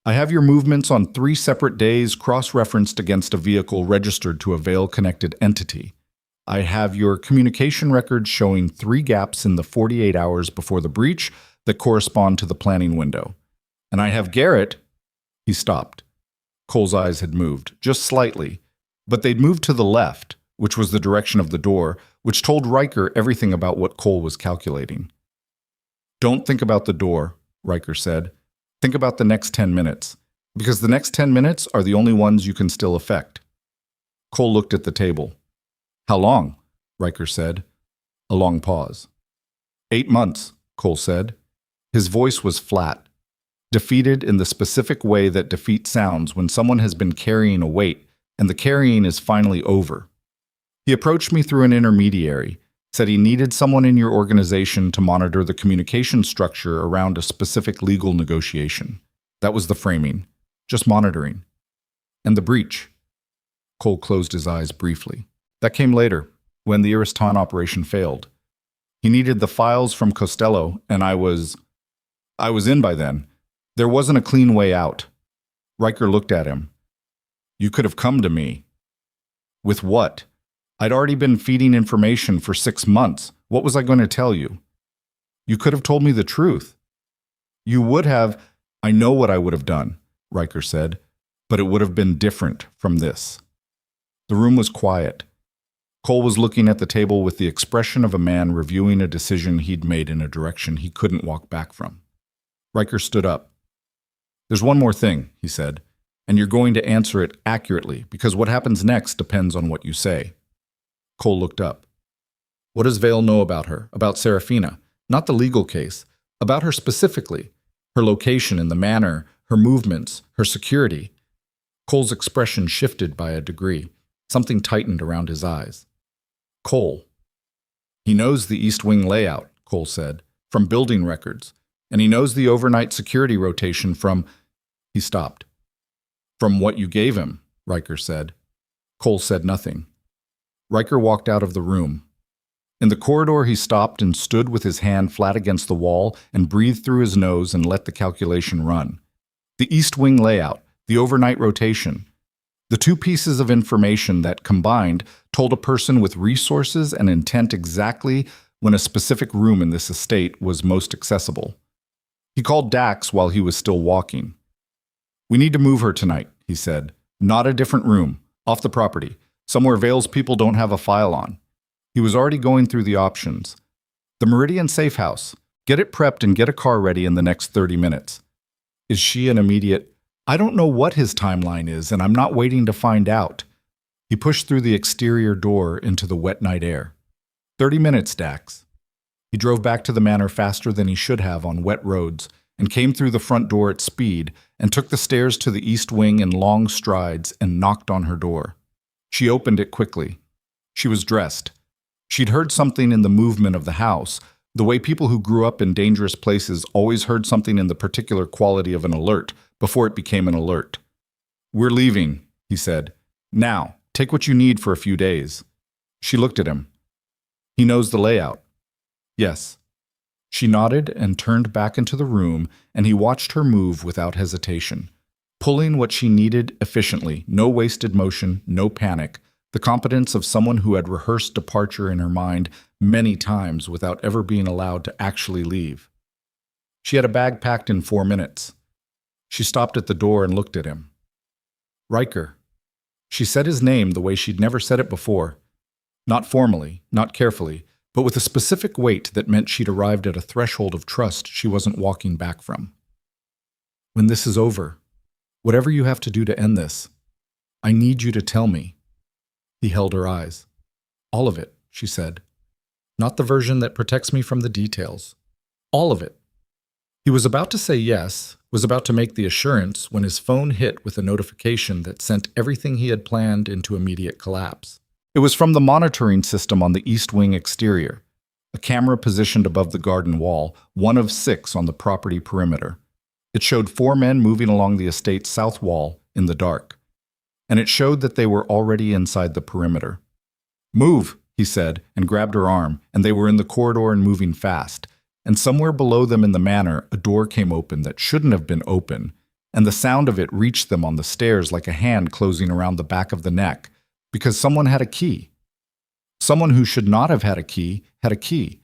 "I have your movements on 3 separate days cross-referenced against a vehicle registered to a Vale-connected entity. I have your communication records showing 3 gaps in the 48 hours before the breach that correspond to the planning window. And I have Garrett." He stopped. Cole's eyes had moved, just slightly, but they'd moved to the left, which was the direction of the door, which told Ryker everything about what Cole was calculating. "Don't think about the door," Ryker said. "Think about the next 10 minutes, because the next 10 minutes are the only ones you can still affect." Cole looked at the table. "How long?" Ryker said. A long pause. 8 months, Cole said. His voice was flat, defeated in the specific way that defeat sounds when someone has been carrying a weight and the carrying is finally over. "He approached me through an intermediary, said he needed someone in your organization to monitor the communication structure around a specific legal negotiation. That was the framing, just monitoring. And the breach. Cole closed his eyes briefly. That came later, when the Ariston operation failed. He needed the files from Costello, and I was in by then. There wasn't a clean way out. Ryker looked at him. You could have come to me. With what? I'd already been feeding information for 6 months. What was I going to tell you? You could have told me the truth. You would have. I know what I would have done, Ryker said, but it would have been different from this. The room was quiet. Cole was looking at the table with the expression of a man reviewing a decision he'd made in a direction he couldn't walk back from. Ryker stood up. There's one more thing, he said, and you're going to answer it accurately, because what happens next depends on what you say. Cole looked up. What does Vale know about her, about Serafina? Not the legal case, about her specifically, her location and the manner, her movements, her security. Cole's expression shifted by a degree. Something tightened around his eyes. Cole. He knows the East Wing layout, Cole said, from building records, and he knows the overnight security rotation from... He stopped. From what you gave him, Ryker said. Cole said nothing. Ryker walked out of the room. In the corridor, he stopped and stood with his hand flat against the wall and breathed through his nose and let the calculation run. The East Wing layout, the overnight rotation, the two pieces of information that, combined, told a person with resources and intent exactly when a specific room in this estate was most accessible. He called Dax while he was still walking. We need to move her tonight, he said. Not a different room, off the property, somewhere Vale's people don't have a file on. He was already going through the options. The Meridian Safe House. Get it prepped and get a car ready in the next 30 minutes. Is she an immediate... I don't know what his timeline is, and I'm not waiting to find out. He pushed through the exterior door into the wet night air. 30 minutes, Dax. He drove back to the manor faster than he should have on wet roads, and came through the front door at speed, and took the stairs to the East Wing in long strides and knocked on her door. She opened it quickly. She was dressed. She'd heard something in the movement of the house, the way people who grew up in dangerous places always heard something in the particular quality of an alert, before it became an alert. We're leaving, he said. Now, take what you need for a few days. She looked at him. He knows the layout. Yes. She nodded and turned back into the room, and he watched her move without hesitation, pulling what she needed efficiently, no wasted motion, no panic, the competence of someone who had rehearsed departure in her mind many times without ever being allowed to actually leave. She had a bag packed in 4 minutes. She stopped at the door and looked at him. Ryker. She said his name the way she'd never said it before. Not formally, not carefully, but with a specific weight that meant she'd arrived at a threshold of trust she wasn't walking back from. When this is over, whatever you have to do to end this, I need you to tell me. He held her eyes. All of it, she said. Not the version that protects me from the details. All of it. He was about to say yes, was about to make the assurance when his phone hit with a notification that sent everything he had planned into immediate collapse. It was from the monitoring system on the East Wing exterior, a camera positioned above the garden wall, one of 6 on the property perimeter. It showed 4 men moving along the estate's south wall in the dark, and it showed that they were already inside the perimeter. Move, he said, and grabbed her arm, and they were in the corridor and moving fast. And somewhere below them in the manor, a door came open that shouldn't have been open, and the sound of it reached them on the stairs like a hand closing around the back of the neck, because someone had a key. Someone who should not have had a key had a key.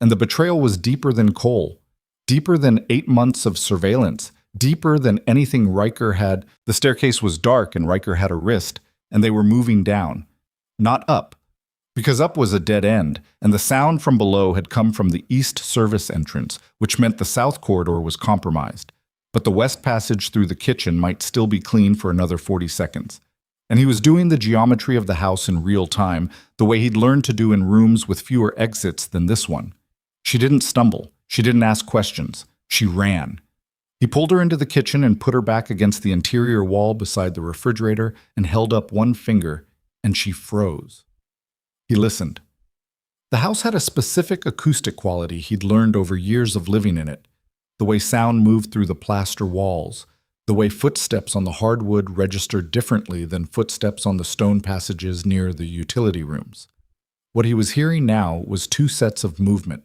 And the betrayal was deeper than Cole, deeper than 8 months of surveillance, deeper than anything Ryker had. The staircase was dark and Ryker had a wrist, and they were moving down, not up. Because up was a dead end, and the sound from below had come from the east service entrance, which meant the south corridor was compromised. But the west passage through the kitchen might still be clean for another 40 seconds. And he was doing the geometry of the house in real time, the way he'd learned to do in rooms with fewer exits than this one. She didn't stumble. She didn't ask questions. She ran. He pulled her into the kitchen and put her back against the interior wall beside the refrigerator and held up one finger, and she froze. He listened. The house had a specific acoustic quality he'd learned over years of living in it, the way sound moved through the plaster walls, The way footsteps on the hardwood registered differently than footsteps on the stone passages near the utility rooms. What he was hearing now was two sets of movement.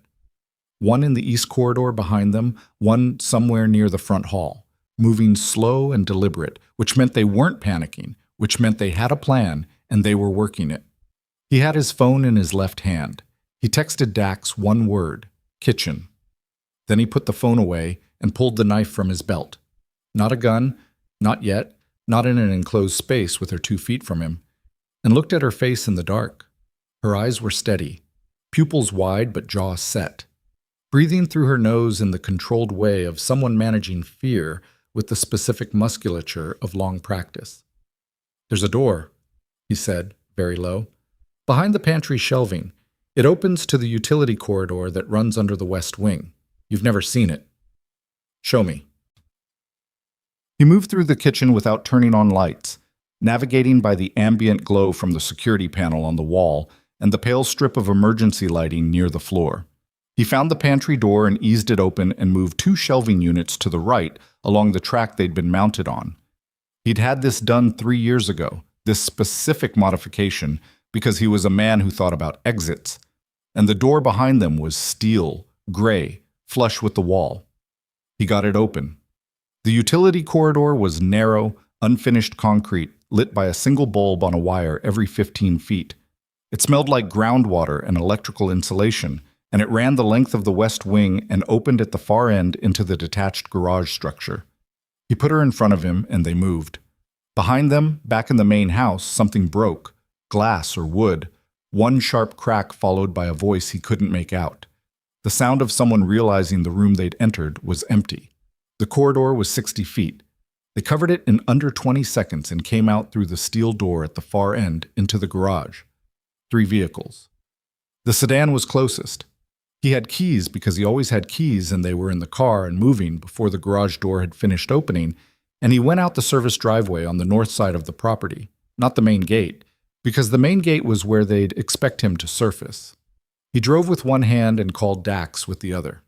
One in the east corridor behind them, one somewhere near the front hall, moving slow and deliberate, which meant they weren't panicking, which meant they had a plan and they were working it. He had his phone in his left hand. He texted Dax one word, kitchen. Then he put the phone away and pulled the knife from his belt. Not a gun, not yet, not in an enclosed space with her 2 feet from him, and looked at her face in the dark. Her eyes were steady, pupils wide but jaw set, breathing through her nose in the controlled way of someone managing fear with the specific musculature of long practice. "There's a door," he said, very low. "Behind the pantry shelving. It opens to the utility corridor that runs under the west wing. You've never seen it. Show me." He moved through the kitchen without turning on lights, navigating by the ambient glow from the security panel on the wall and the pale strip of emergency lighting near the floor. He found the pantry door and eased it open and moved 2 shelving units to the right along the track they'd been mounted on. He'd had this done 3 years ago, this specific modification, because he was a man who thought about exits, and the door behind them was steel, gray, flush with the wall. He got it open. The utility corridor was narrow, unfinished concrete, lit by a single bulb on a wire every 15 feet. It smelled like groundwater and electrical insulation, and it ran the length of the west wing and opened at the far end into the detached garage structure. He put her in front of him, and they moved. Behind them, back in the main house, something broke, glass or wood, one sharp crack followed by a voice he couldn't make out. The sound of someone realizing the room they'd entered was empty. The corridor was 60 feet. They covered it in under 20 seconds and came out through the steel door at the far end into the garage. 3 vehicles. The sedan was closest. He had keys because he always had keys, and they were in the car and moving before the garage door had finished opening, and he went out the service driveway on the north side of the property, not the main gate, because the main gate was where they'd expect him to surface. He drove with one hand and called Dax with the other.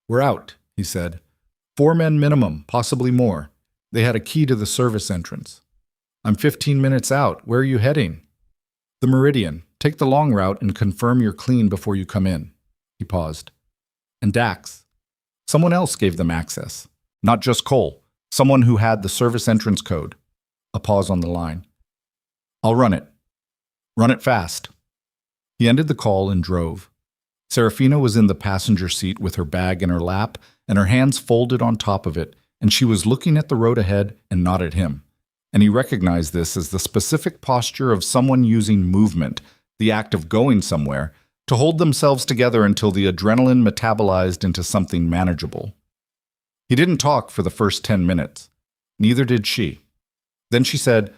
"We're out," he said. 4 men minimum, possibly more. They had a key to the service entrance. "I'm 15 minutes out. Where are you heading?" "The Meridian. Take the long route and confirm you're clean before you come in." He paused. "And Dax." Someone else gave them access. Not just Cole. Someone who had the service entrance code. A pause on the line. "I'll run it. Run it fast." He ended the call and drove. Serafina was in the passenger seat with her bag in her lap and her hands folded on top of it, and she was looking at the road ahead and not at him. And he recognized this as the specific posture of someone using movement, the act of going somewhere, to hold themselves together until the adrenaline metabolized into something manageable. He didn't talk for the first 10 minutes. Neither did she. Then she said,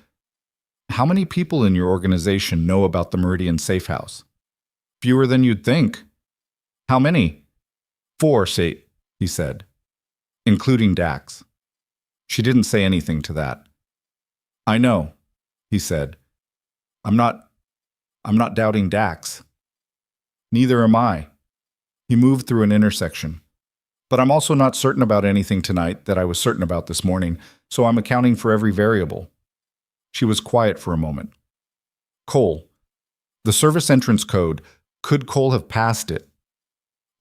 "How many people in your organization know about the Meridian Safe House?" "Fewer than you'd think." "How many?" "4, Sate," he said, "including Dax." She didn't say anything to that. "I know," he said. I'm not doubting Dax." "Neither am I." He moved through an intersection. "But I'm also not certain about anything tonight that I was certain about this morning, so I'm accounting for every variable." She was quiet for a moment. "Cole. The service entrance code. Could Cole have passed it?"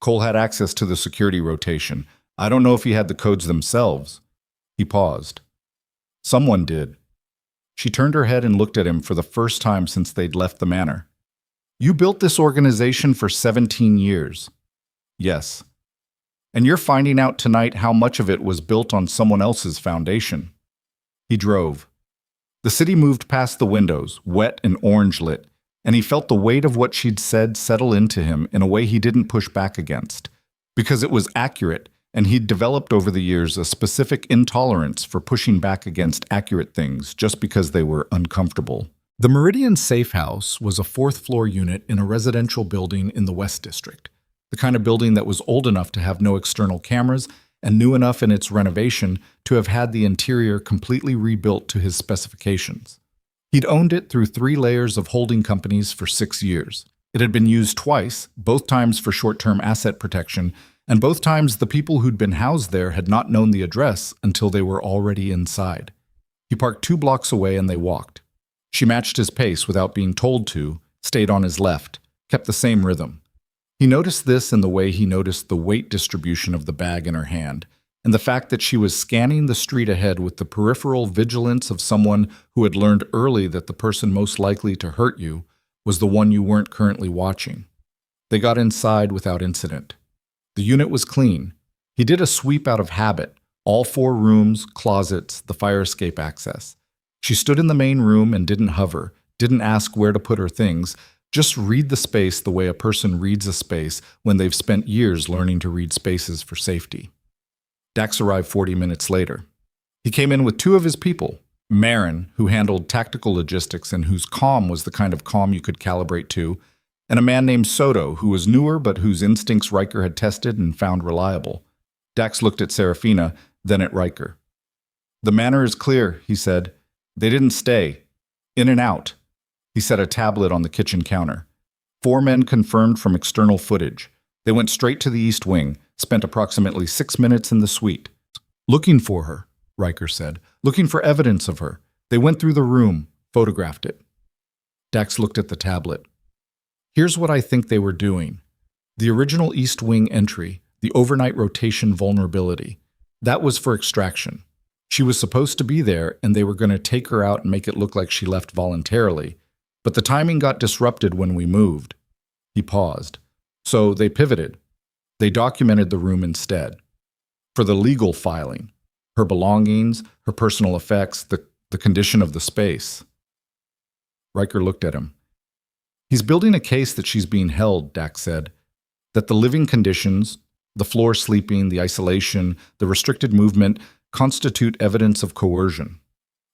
"Cole had access to the security rotation. I don't know if he had the codes themselves." He paused. "Someone did." She turned her head and looked at him for the first time since they'd left the manor. "You built this organization for 17 years. "Yes." "And you're finding out tonight how much of it was built on someone else's foundation." He drove. The city moved past the windows, wet and orange-lit, and he felt the weight of what she'd said settle into him in a way he didn't push back against, because it was accurate, and he'd developed over the years a specific intolerance for pushing back against accurate things just because they were uncomfortable. The Meridian Safe House was a 4th-floor unit in a residential building in the West District, the kind of building that was old enough to have no external cameras and new enough in its renovation to have had the interior completely rebuilt to his specifications. He'd owned it through 3 layers of holding companies for 6 years. It had been used twice, both times for short-term asset protection, and both times the people who'd been housed there had not known the address until they were already inside. He parked 2 blocks away and they walked. She matched his pace without being told to, stayed on his left, kept the same rhythm. He noticed this in the way he noticed the weight distribution of the bag in her hand, and the fact that she was scanning the street ahead with the peripheral vigilance of someone who had learned early that the person most likely to hurt you was the one you weren't currently watching. They got inside without incident. The unit was clean. He did a sweep out of habit, all 4 rooms, closets, the fire escape access. She stood in the main room and didn't hover, didn't ask where to put her things, just read the space the way a person reads a space when they've spent years learning to read spaces for safety. Dax arrived 40 minutes later. He came in with 2 of his people, Marin, who handled tactical logistics and whose comm was the kind of comm you could calibrate to, and a man named Soto, who was newer but whose instincts Ryker had tested and found reliable. Dax looked at Serafina, then at Ryker. "The manor is clear," he said. "They didn't stay. In and out." He set a tablet on the kitchen counter. 4 men confirmed from external footage. They went straight to the East Wing, spent approximately 6 minutes in the suite. "Looking for her," Ryker said. "Looking for evidence of her. They went through the room, photographed it." Dax looked at the tablet. "Here's what I think they were doing. The original East Wing entry, the overnight rotation vulnerability, that was for extraction. She was supposed to be there, and they were going to take her out and make it look like she left voluntarily. But the timing got disrupted when we moved." He paused. "So they pivoted. They documented the room instead. For the legal filing. Her belongings, her personal effects, the condition of the space." Ryker looked at him. "He's building a case that she's being held," Dax said. "That the living conditions, the floor sleeping, the isolation, the restricted movement, constitute evidence of coercion."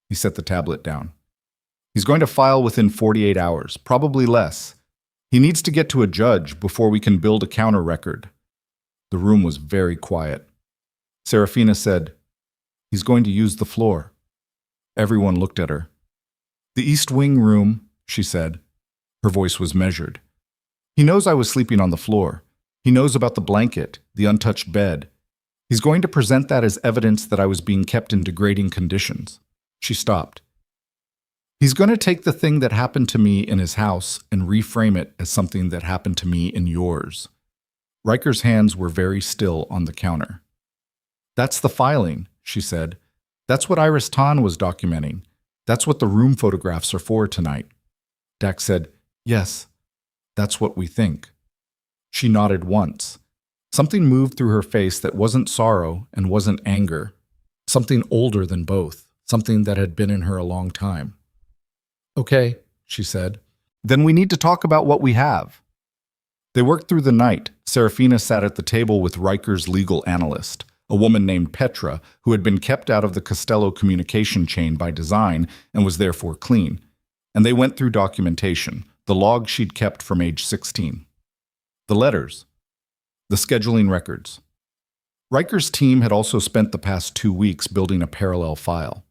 He set the tablet down. "He's going to file within 48 hours, probably less. He needs to get to a judge before we can build a counter record." The room was very quiet. Serafina said, "He's going to use the floor." Everyone looked at her. "The East Wing room," she said. Her voice was measured. "He knows I was sleeping on the floor. He knows about the blanket, the untouched bed. He's going to present that as evidence that I was being kept in degrading conditions." She stopped. "He's going to take the thing that happened to me in his house and reframe it as something that happened to me in yours." Ryker's hands were very still on the counter. "That's the filing," she said. "That's what Iris Tan was documenting. That's what the room photographs are for tonight." Dax said, "Yes, that's what we think." She nodded once. Something moved through her face that wasn't sorrow and wasn't anger. Something older than both. Something that had been in her a long time. "Okay," she said. "Then we need to talk about what we have." They worked through the night. Serafina sat at the table with Ryker's legal analyst, a woman named Petra, who had been kept out of the Costello communication chain by design and was therefore clean. And they went through documentation, the log she'd kept from age 16. The letters. The scheduling records. Ryker's team had also spent the past 2 weeks building a parallel file.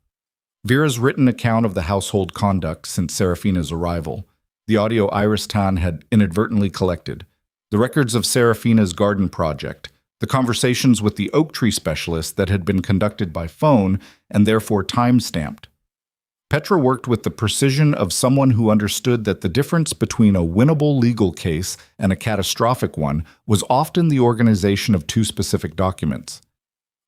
Vera's written account of the household conduct since Serafina's arrival, the audio Iris Tan had inadvertently collected, the records of Serafina's garden project, the conversations with the oak tree specialist that had been conducted by phone and therefore time-stamped. Petra worked with the precision of someone who understood that the difference between a winnable legal case and a catastrophic one was often the organization of 2 specific documents.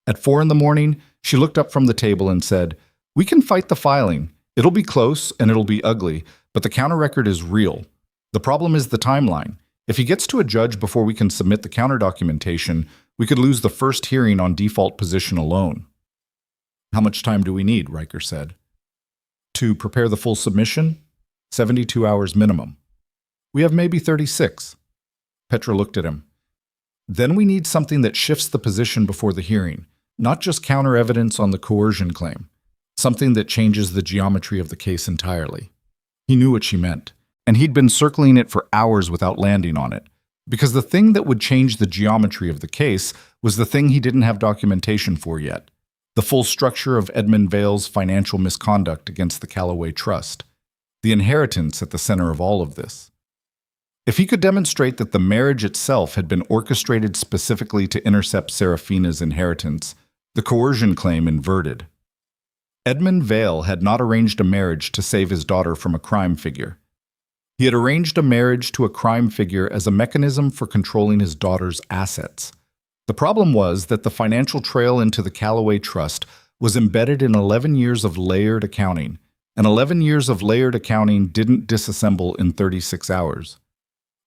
At 4 a.m, she looked up from the table and said, "We can fight the filing. It'll be close and it'll be ugly, but the counter record is real. The problem is the timeline. If he gets to a judge before we can submit the counter documentation, we could lose the first hearing on default position alone." "How much time do we need?" Ryker said. "To prepare the full submission? 72 hours minimum. We have maybe 36. Petra looked at him. "Then we need something that shifts the position before the hearing, not just counter evidence on the coercion claim. Something that changes the geometry of the case entirely." He knew what she meant, and he'd been circling it for hours without landing on it, because the thing that would change the geometry of the case was the thing he didn't have documentation for yet. The full structure of Edmund Vale's financial misconduct against the Callaway Trust. The inheritance at the center of all of this. If he could demonstrate that the marriage itself had been orchestrated specifically to intercept Serafina's inheritance, the coercion claim inverted. Edmund Vale had not arranged a marriage to save his daughter from a crime figure. He had arranged a marriage to a crime figure as a mechanism for controlling his daughter's assets. The problem was that the financial trail into the Callaway Trust was embedded in 11 years of layered accounting, and 11 years of layered accounting didn't disassemble in 36 hours.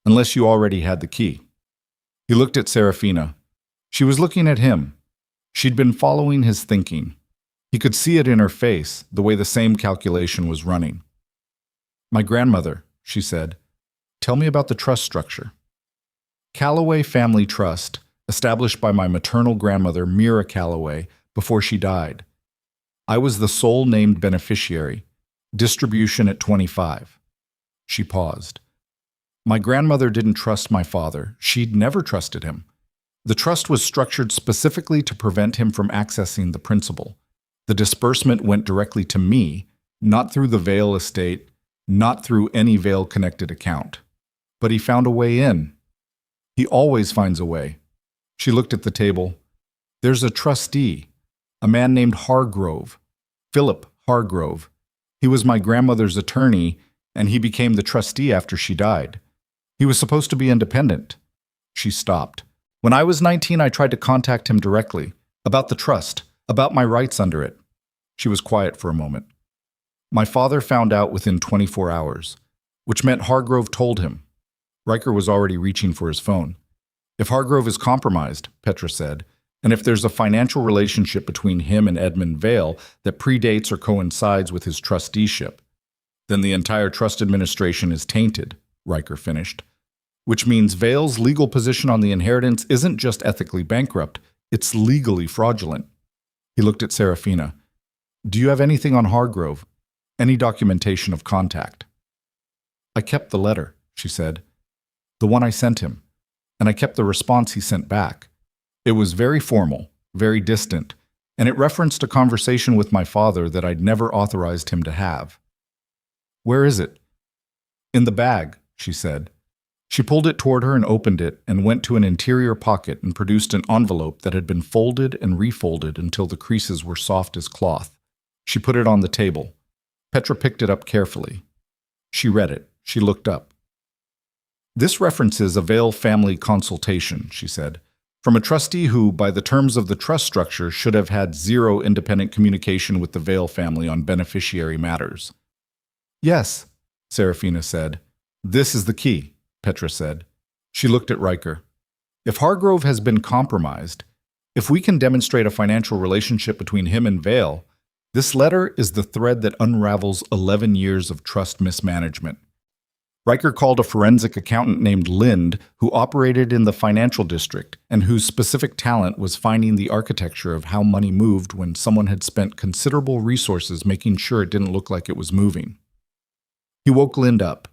Unless you already had the key. He looked at Serafina. She was looking at him. She'd been following his thinking. He could see it in her face, the way the same calculation was running. "My grandmother," she said. "Tell me about the trust structure." Callaway Family Trust, established by my maternal grandmother, Mira Callaway, before she died. I was the sole named beneficiary. Distribution at 25. She paused. My grandmother didn't trust my father. She'd never trusted him. The trust was structured specifically to prevent him from accessing the principal. The disbursement went directly to me, not through the Vale estate, not through any Vale-connected account. But he found a way in. He always finds a way. She looked at the table. There's a trustee, a man named Hargrove, Philip Hargrove. He was my grandmother's attorney, and he became the trustee after she died. He was supposed to be independent. She stopped. When I was 19, I tried to contact him directly, about the trust, about my rights under it. She was quiet for a moment. My father found out within 24 hours, which meant Hargrove told him. Ryker was already reaching for his phone. If Hargrove is compromised, Petra said, and if there's a financial relationship between him and Edmund Vale that predates or coincides with his trusteeship, then the entire trust administration is tainted, Ryker finished. Which means Vale's legal position on the inheritance isn't just ethically bankrupt, it's legally fraudulent. He looked at Serafina. Do you have anything on Hargrove? Any documentation of contact? I kept the letter, she said. The one I sent him. And I kept the response he sent back. It was very formal, very distant, and it referenced a conversation with my father that I'd never authorized him to have. Where is it? In the bag, she said. She pulled it toward her and opened it and went to an interior pocket and produced an envelope that had been folded and refolded until the creases were soft as cloth. She put it on the table. Petra picked it up carefully. She read it. She looked up. This references a Vale family consultation, she said, from a trustee who, by the terms of the trust structure, should have had zero independent communication with the Vale family on beneficiary matters. Yes, Serafina said. This is the key, Petra said. She looked at Ryker. If Hargrove has been compromised, if we can demonstrate a financial relationship between him and Vale, this letter is the thread that unravels 11 years of trust mismanagement. Ryker called a forensic accountant named Lind who operated in the financial district and whose specific talent was finding the architecture of how money moved when someone had spent considerable resources making sure it didn't look like it was moving. He woke Lind up.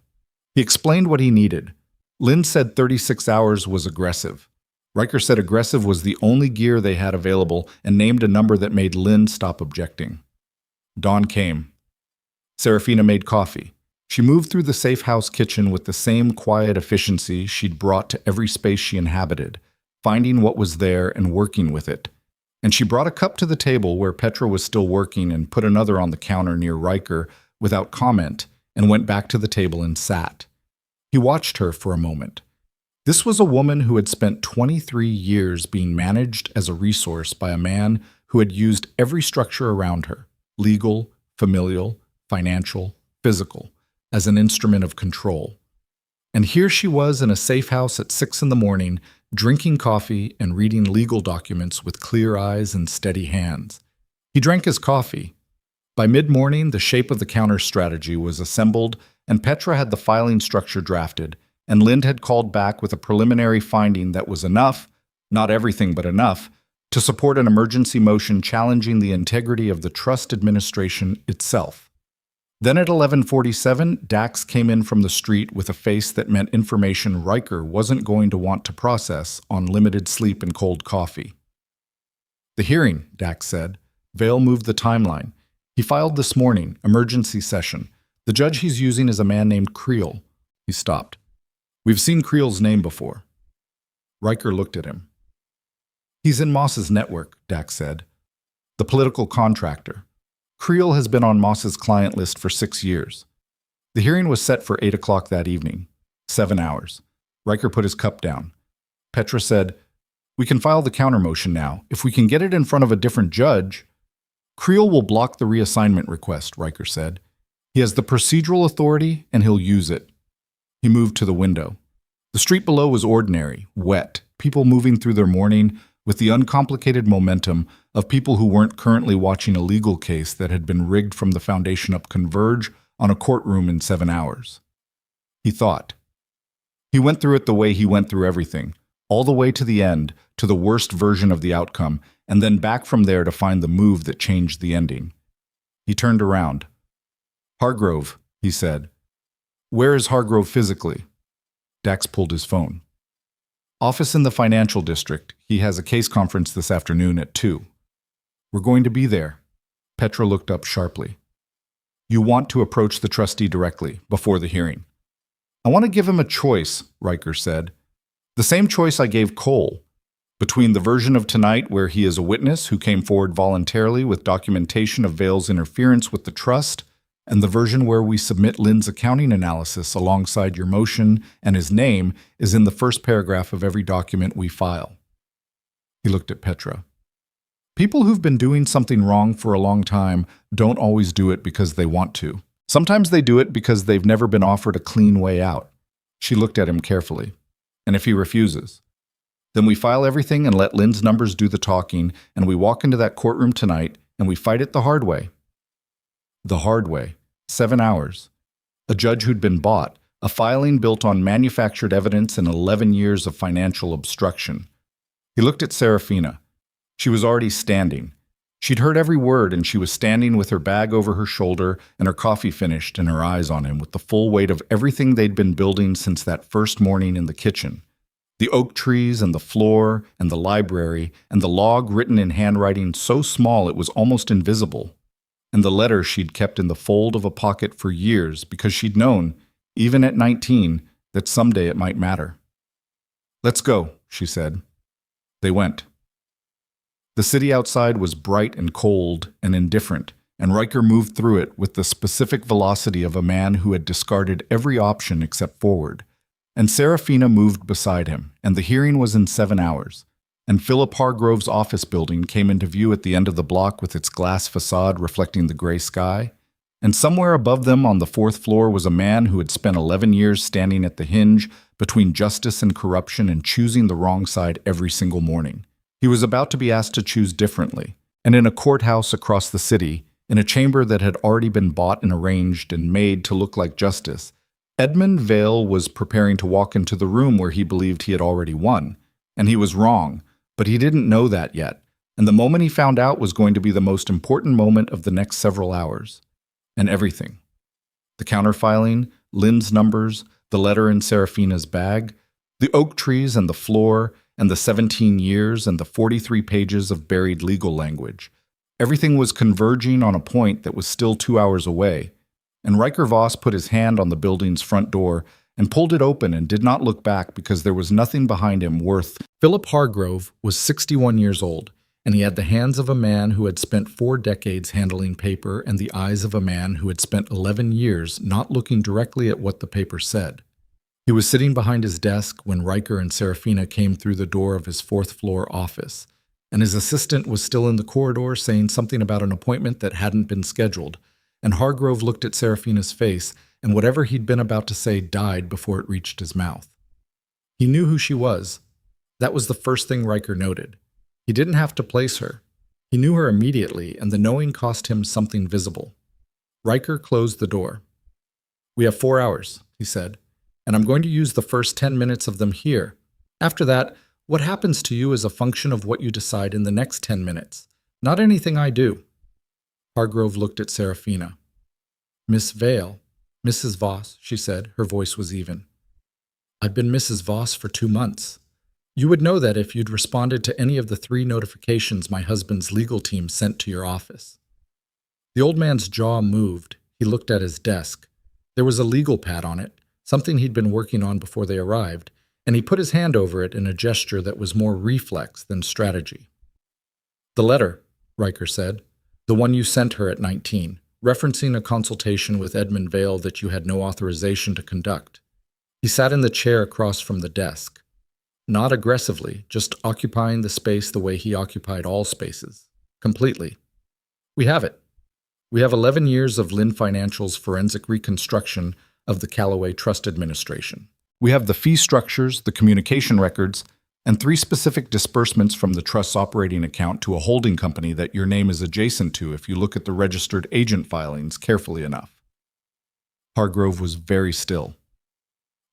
He explained what he needed. Lind said 36 hours was aggressive. Ryker said aggressive was the only gear they had available and named a number that made Lind stop objecting. Dawn came. Serafina made coffee. She moved through the safe house kitchen with the same quiet efficiency she'd brought to every space she inhabited, finding what was there and working with it. And she brought a cup to the table where Petra was still working and put another on the counter near Ryker without comment and went back to the table and sat. He watched her for a moment. This was a woman who had spent 23 years being managed as a resource by a man who had used every structure around her, legal, familial, financial, physical, as an instrument of control. And here she was in a safe house at 6 a.m, drinking coffee and reading legal documents with clear eyes and steady hands. He drank his coffee. By mid-morning, the shape of the counter strategy was assembled, and Petra had the filing structure drafted, and Lind had called back with a preliminary finding that was enough, not everything but enough, to support an emergency motion challenging the integrity of the trust administration itself. Then at 11:47, Dax came in from the street with a face that meant information Ryker wasn't going to want to process on limited sleep and cold coffee. The hearing, Dax said. Vale moved the timeline. He filed this morning, emergency session. The judge he's using is a man named Creel. He stopped. We've seen Creel's name before. Ryker looked at him. He's in Moss's network, Dax said. The political contractor. Creel has been on Moss's client list for 6 years. The hearing was set for 8 o'clock that evening. 7 hours. Ryker put his cup down. Petra said, "We can file the countermotion now. If we can get it in front of a different judge..." "Creel will block the reassignment request," Ryker said. "He has the procedural authority, and he'll use it." He moved to the window. The street below was ordinary, wet, people moving through their morning with the uncomplicated momentum of people who weren't currently watching a legal case that had been rigged from the foundation up converge on a courtroom in 7 hours. He thought. He went through it the way he went through everything, all the way to the end, to the worst version of the outcome, and then back from there to find the move that changed the ending. He turned around. "Hargrove," he said. "Where is Hargrove physically?" Dax pulled his phone. "Office in the financial district. He has a case conference this afternoon at 2. "We're going to be there." Petra looked up sharply. "You want to approach the trustee directly, before the hearing." "I want to give him a choice," Ryker said. "The same choice I gave Cole. Between the version of tonight where he is a witness who came forward voluntarily with documentation of Vale's interference with the trust, and the version where we submit Lynn's accounting analysis alongside your motion and his name is in the first paragraph of every document we file." He looked at Petra. "People who've been doing something wrong for a long time don't always do it because they want to. Sometimes they do it because they've never been offered a clean way out." She looked at him carefully. "And if he refuses? Then we file everything and let Lynn's numbers do the talking, and we walk into that courtroom tonight and we fight it the hard way." The hard way. 7 hours. A judge who'd been bought, a filing built on manufactured evidence and 11 years of financial obstruction. He looked at Serafina. She was already standing. She'd heard every word, and she was standing with her bag over her shoulder and her coffee finished and her eyes on him with the full weight of everything they'd been building since that first morning in the kitchen. The oak trees and the floor and the library and the log written in handwriting so small it was almost invisible. And the letter she'd kept in the fold of a pocket for years because she'd known, even at 19, that someday it might matter. "Let's go," she said. They went. The city outside was bright and cold and indifferent, and Ryker moved through it with the specific velocity of a man who had discarded every option except forward. And Serafina moved beside him, and the hearing was in 7 hours. And Philip Hargrove's office building came into view at the end of the block with its glass facade reflecting the gray sky. And somewhere above them on the 4th floor was a man who had spent 11 years standing at the hinge between justice and corruption and choosing the wrong side every single morning. He was about to be asked to choose differently, and in a courthouse across the city, in a chamber that had already been bought and arranged and made to look like justice, Edmund Vale was preparing to walk into the room where he believed he had already won. And he was wrong. But he didn't know that yet, and the moment he found out was going to be the most important moment of the next several hours. And everything. The counterfiling, Lynn's numbers, the letter in Serafina's bag, the oak trees and the floor, and the 17 years and the 43 pages of buried legal language. Everything was converging on a point that was still 2 hours away, and Ryker Voss put his hand on the building's front door and pulled it open and did not look back because there was nothing behind him worth. Philip Hargrove was 61 years old, and he had the hands of a man who had spent 4 decades handling paper and the eyes of a man who had spent 11 years not looking directly at what the paper said. He was sitting behind his desk when Ryker and Serafina came through the door of his 4th floor office, and his assistant was still in the corridor saying something about an appointment that hadn't been scheduled, and Hargrove looked at Serafina's face, and whatever he'd been about to say died before it reached his mouth. He knew who she was. That was the first thing Ryker noted. He didn't have to place her. He knew her immediately, and the knowing cost him something visible. Ryker closed the door. "We have 4 hours," he said, "and I'm going to use the first 10 minutes of them here. After that, what happens to you is a function of what you decide in the next 10 minutes, not anything I do." Hargrove looked at Serafina. "Miss Vale, Mrs. Voss," she said. Her voice was even. "I've been Mrs. Voss for 2 months. You would know that if you'd responded to any of the 3 notifications my husband's legal team sent to your office." The old man's jaw moved. He looked at his desk. There was a legal pad on it, something he'd been working on before they arrived, and he put his hand over it in a gesture that was more reflex than strategy. "The letter," Ryker said, "the one you sent her at 19, referencing a consultation with Edmund Vale that you had no authorization to conduct." He sat in the chair across from the desk. Not aggressively, just occupying the space the way he occupied all spaces. Completely. "We have it. We have 11 years of Lynn Financial's forensic reconstruction of the Callaway Trust Administration. We have the fee structures, the communication records, and 3 specific disbursements from the trust's operating account to a holding company that your name is adjacent to if you look at the registered agent filings carefully enough." Hargrove was very still.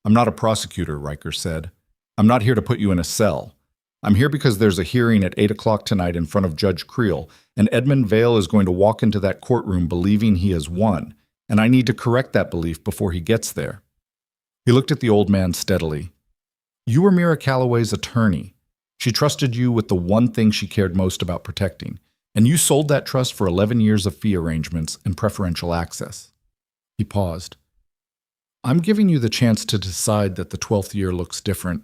"I'm not a prosecutor," Ryker said. "I'm not here to put you in a cell. I'm here because there's a hearing at 8 o'clock tonight in front of Judge Creel, and Edmund Vale is going to walk into that courtroom believing he has won, and I need to correct that belief before he gets there." He looked at the old man steadily. "You were Mira Calloway's attorney. She trusted you with the one thing she cared most about protecting, and you sold that trust for 11 years of fee arrangements and preferential access." He paused. "I'm giving you the chance to decide that the 12th year looks different."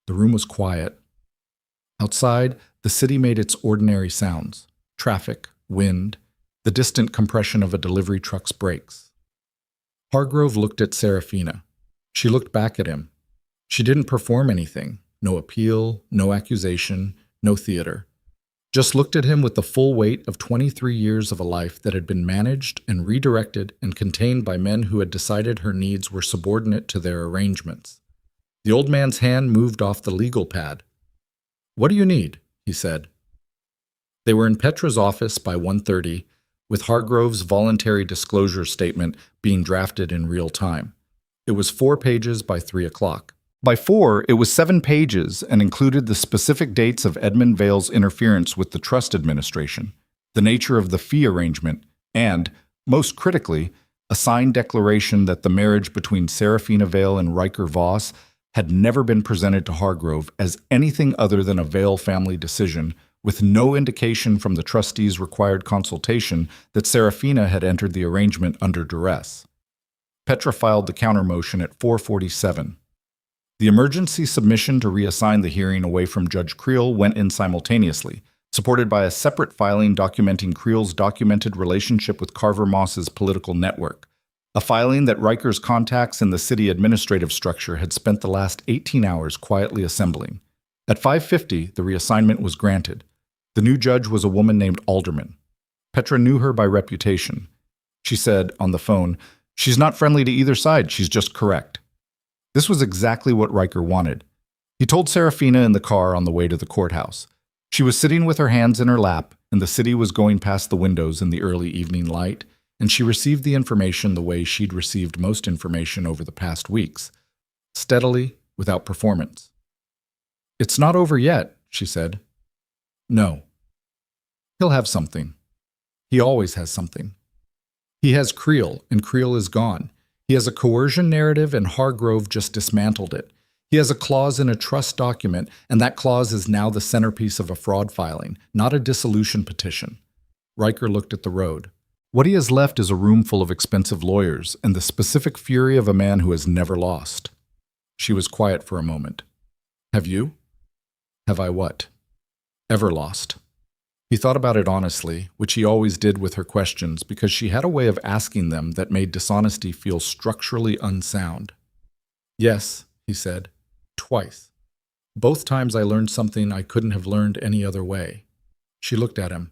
The room was quiet. Outside, the city made its ordinary sounds: traffic, wind, the distant compression of a delivery truck's brakes. Hargrove looked at Serafina. She looked back at him. She didn't perform anything. No appeal, no accusation, no theater. Just looked at him with the full weight of 23 years of a life that had been managed and redirected and contained by men who had decided her needs were subordinate to their arrangements. The old man's hand moved off the legal pad. "What do you need?" he said. They were in Petra's office by 1:30, with Hargrove's voluntary disclosure statement being drafted in real time. It was 4 pages by 3 o'clock. By 4, it was 7 pages and included the specific dates of Edmund Vale's interference with the trust administration, the nature of the fee arrangement, and, most critically, a signed declaration that the marriage between Serafina Vale and Ryker Voss had never been presented to Hargrove as anything other than a Vale family decision, with no indication from the trustees' required consultation that Serafina had entered the arrangement under duress. Petra filed the countermotion at 4:47. The emergency submission to reassign the hearing away from Judge Creel went in simultaneously, supported by a separate filing documenting Creel's documented relationship with Carver Moss's political network, a filing that Ryker's contacts in the city administrative structure had spent the last 18 hours quietly assembling. At 5:50, the reassignment was granted. The new judge was a woman named Alderman. Petra knew her by reputation. She said, on the phone, "She's not friendly to either side, she's just correct." This was exactly what Ryker wanted. He told Serafina in the car on the way to the courthouse. She was sitting with her hands in her lap, and the city was going past the windows in the early evening light, and she received the information the way she'd received most information over the past weeks, steadily, without performance. "It's not over yet," she said. "No. He'll have something. He always has something. He has Creel, and Creel is gone. He has a coercion narrative, and Hargrove just dismantled it. He has a clause in a trust document, and that clause is now the centerpiece of a fraud filing, not a dissolution petition." Ryker looked at the road. What he has left is a room full of expensive lawyers and the specific fury of a man who has never lost. She was quiet for a moment. "Have you?" "Have I what?" "Ever lost?" He thought about it honestly, which he always did with her questions because she had a way of asking them that made dishonesty feel structurally unsound. "Yes," he said, "twice. Both times I learned something I couldn't have learned any other way." She looked at him.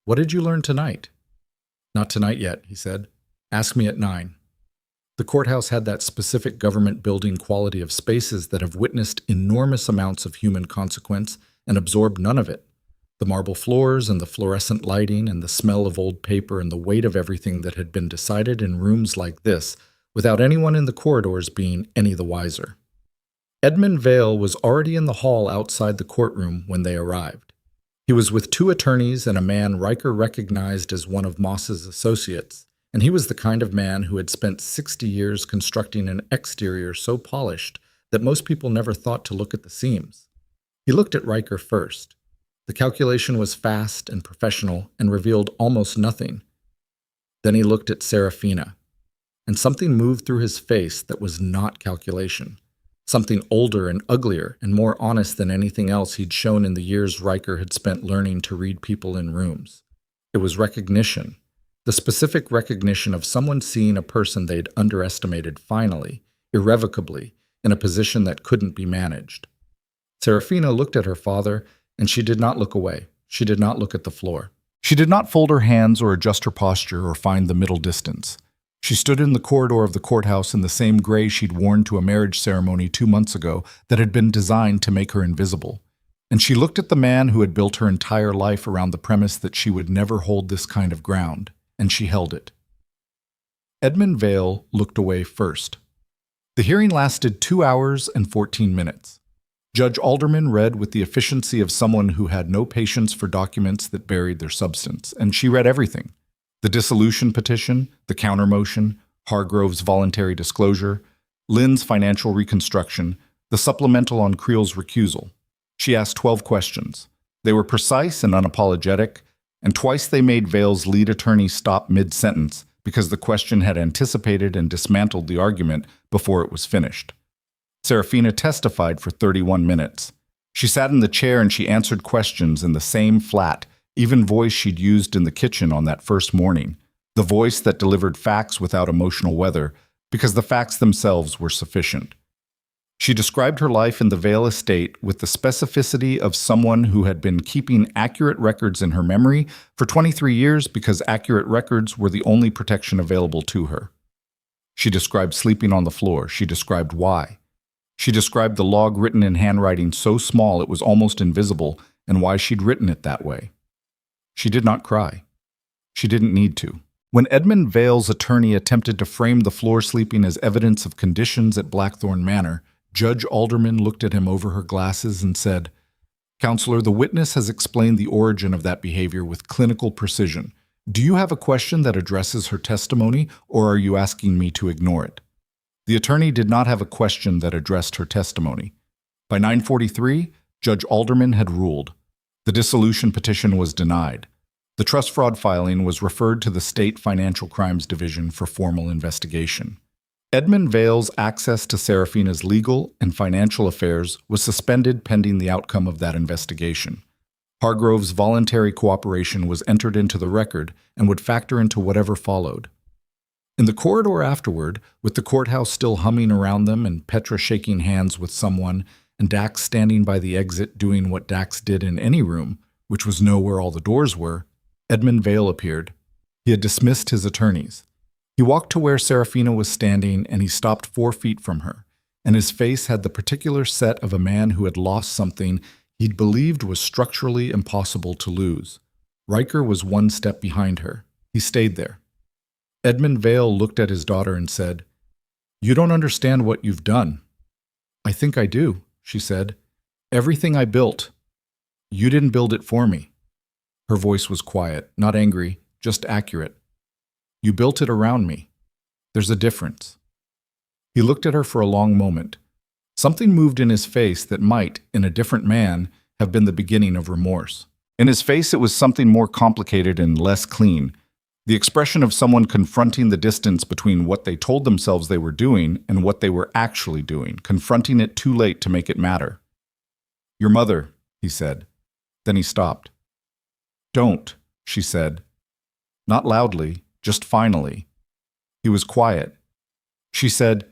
"What did you learn tonight?" "Not tonight yet," he said. "Ask me at 9. The courthouse had that specific government building quality of spaces that have witnessed enormous amounts of human consequence and absorbed none of it. The marble floors and the fluorescent lighting and the smell of old paper and the weight of everything that had been decided in rooms like this without anyone in the corridors being any the wiser. Edmund Vale was already in the hall outside the courtroom when they arrived. He was with 2 attorneys and a man Ryker recognized as one of Moss's associates, and he was the kind of man who had spent 60 years constructing an exterior so polished that most people never thought to look at the seams. He looked at Ryker first. The calculation was fast and professional and revealed almost nothing. Then he looked at Serafina. and something moved through his face that was not calculation. Something older and uglier and more honest than anything else he'd shown in the years Ryker had spent learning to read people in rooms. It was recognition. The specific recognition of someone seeing a person they'd underestimated finally, irrevocably, in a position that couldn't be managed. Serafina looked at her father, and she did not look away. She did not look at the floor. She did not fold her hands or adjust her posture or find the middle distance. She stood in the corridor of the courthouse in the same gray she'd worn to a marriage ceremony 2 months ago that had been designed to make her invisible. And she looked at the man who had built her entire life around the premise that she would never hold this kind of ground, and she held it. Edmund Vale looked away first. The hearing lasted 2 hours and 14 minutes. Judge Alderman read with the efficiency of someone who had no patience for documents that buried their substance, and she read everything. The dissolution petition, the countermotion, Hargrove's voluntary disclosure, Lynn's financial reconstruction, the supplemental on Creel's recusal. She asked 12 questions. They were precise and unapologetic, and twice they made Vale's lead attorney stop mid-sentence because the question had anticipated and dismantled the argument before it was finished. Serafina testified for 31 minutes. She sat in the chair and she answered questions in the same flat, even voice she'd used in the kitchen on that first morning, the voice that delivered facts without emotional weather, because the facts themselves were sufficient. She described her life in the Vale estate with the specificity of someone who had been keeping accurate records in her memory for 23 years because accurate records were the only protection available to her. She described sleeping on the floor. She described why. She described the log written in handwriting so small it was almost invisible and why she'd written it that way. She did not cry. She didn't need to. When Edmund Vale's attorney attempted to frame the floor sleeping as evidence of conditions at Blackthorn Manor, Judge Alderman looked at him over her glasses and said, "Counselor, the witness has explained the origin of that behavior with clinical precision. Do you have a question that addresses her testimony, or are you asking me to ignore it?" The attorney did not have a question that addressed her testimony. By 9:43, Judge Alderman had ruled. The dissolution petition was denied. The trust fraud filing was referred to the State Financial Crimes Division for formal investigation. Edmund Vale's access to Serafina's legal and financial affairs was suspended pending the outcome of that investigation. Hargrove's voluntary cooperation was entered into the record and would factor into whatever followed. In the corridor afterward, with the courthouse still humming around them and Petra shaking hands with someone, and Dax standing by the exit doing what Dax did in any room, which was know where all the doors were, Edmund Vale appeared. He had dismissed his attorneys. He walked to where Serafina was standing, and he stopped 4 feet from her, and his face had the particular set of a man who had lost something he'd believed was structurally impossible to lose. Ryker was 1 step behind her. He stayed there. Edmund Vale looked at his daughter and said, "You don't understand what you've done." "I think I do," she said. "Everything I built. You didn't build it for me." Her voice was quiet, not angry, just accurate. "You built it around me. There's a difference." He looked at her for a long moment. Something moved in his face that might, in a different man, have been the beginning of remorse. In his face it was something more complicated and less clean, the expression of someone confronting the distance between what they told themselves they were doing and what they were actually doing, confronting it too late to make it matter. "Your mother," he said. Then he stopped. "Don't," she said. Not loudly, just finally. He was quiet. She said,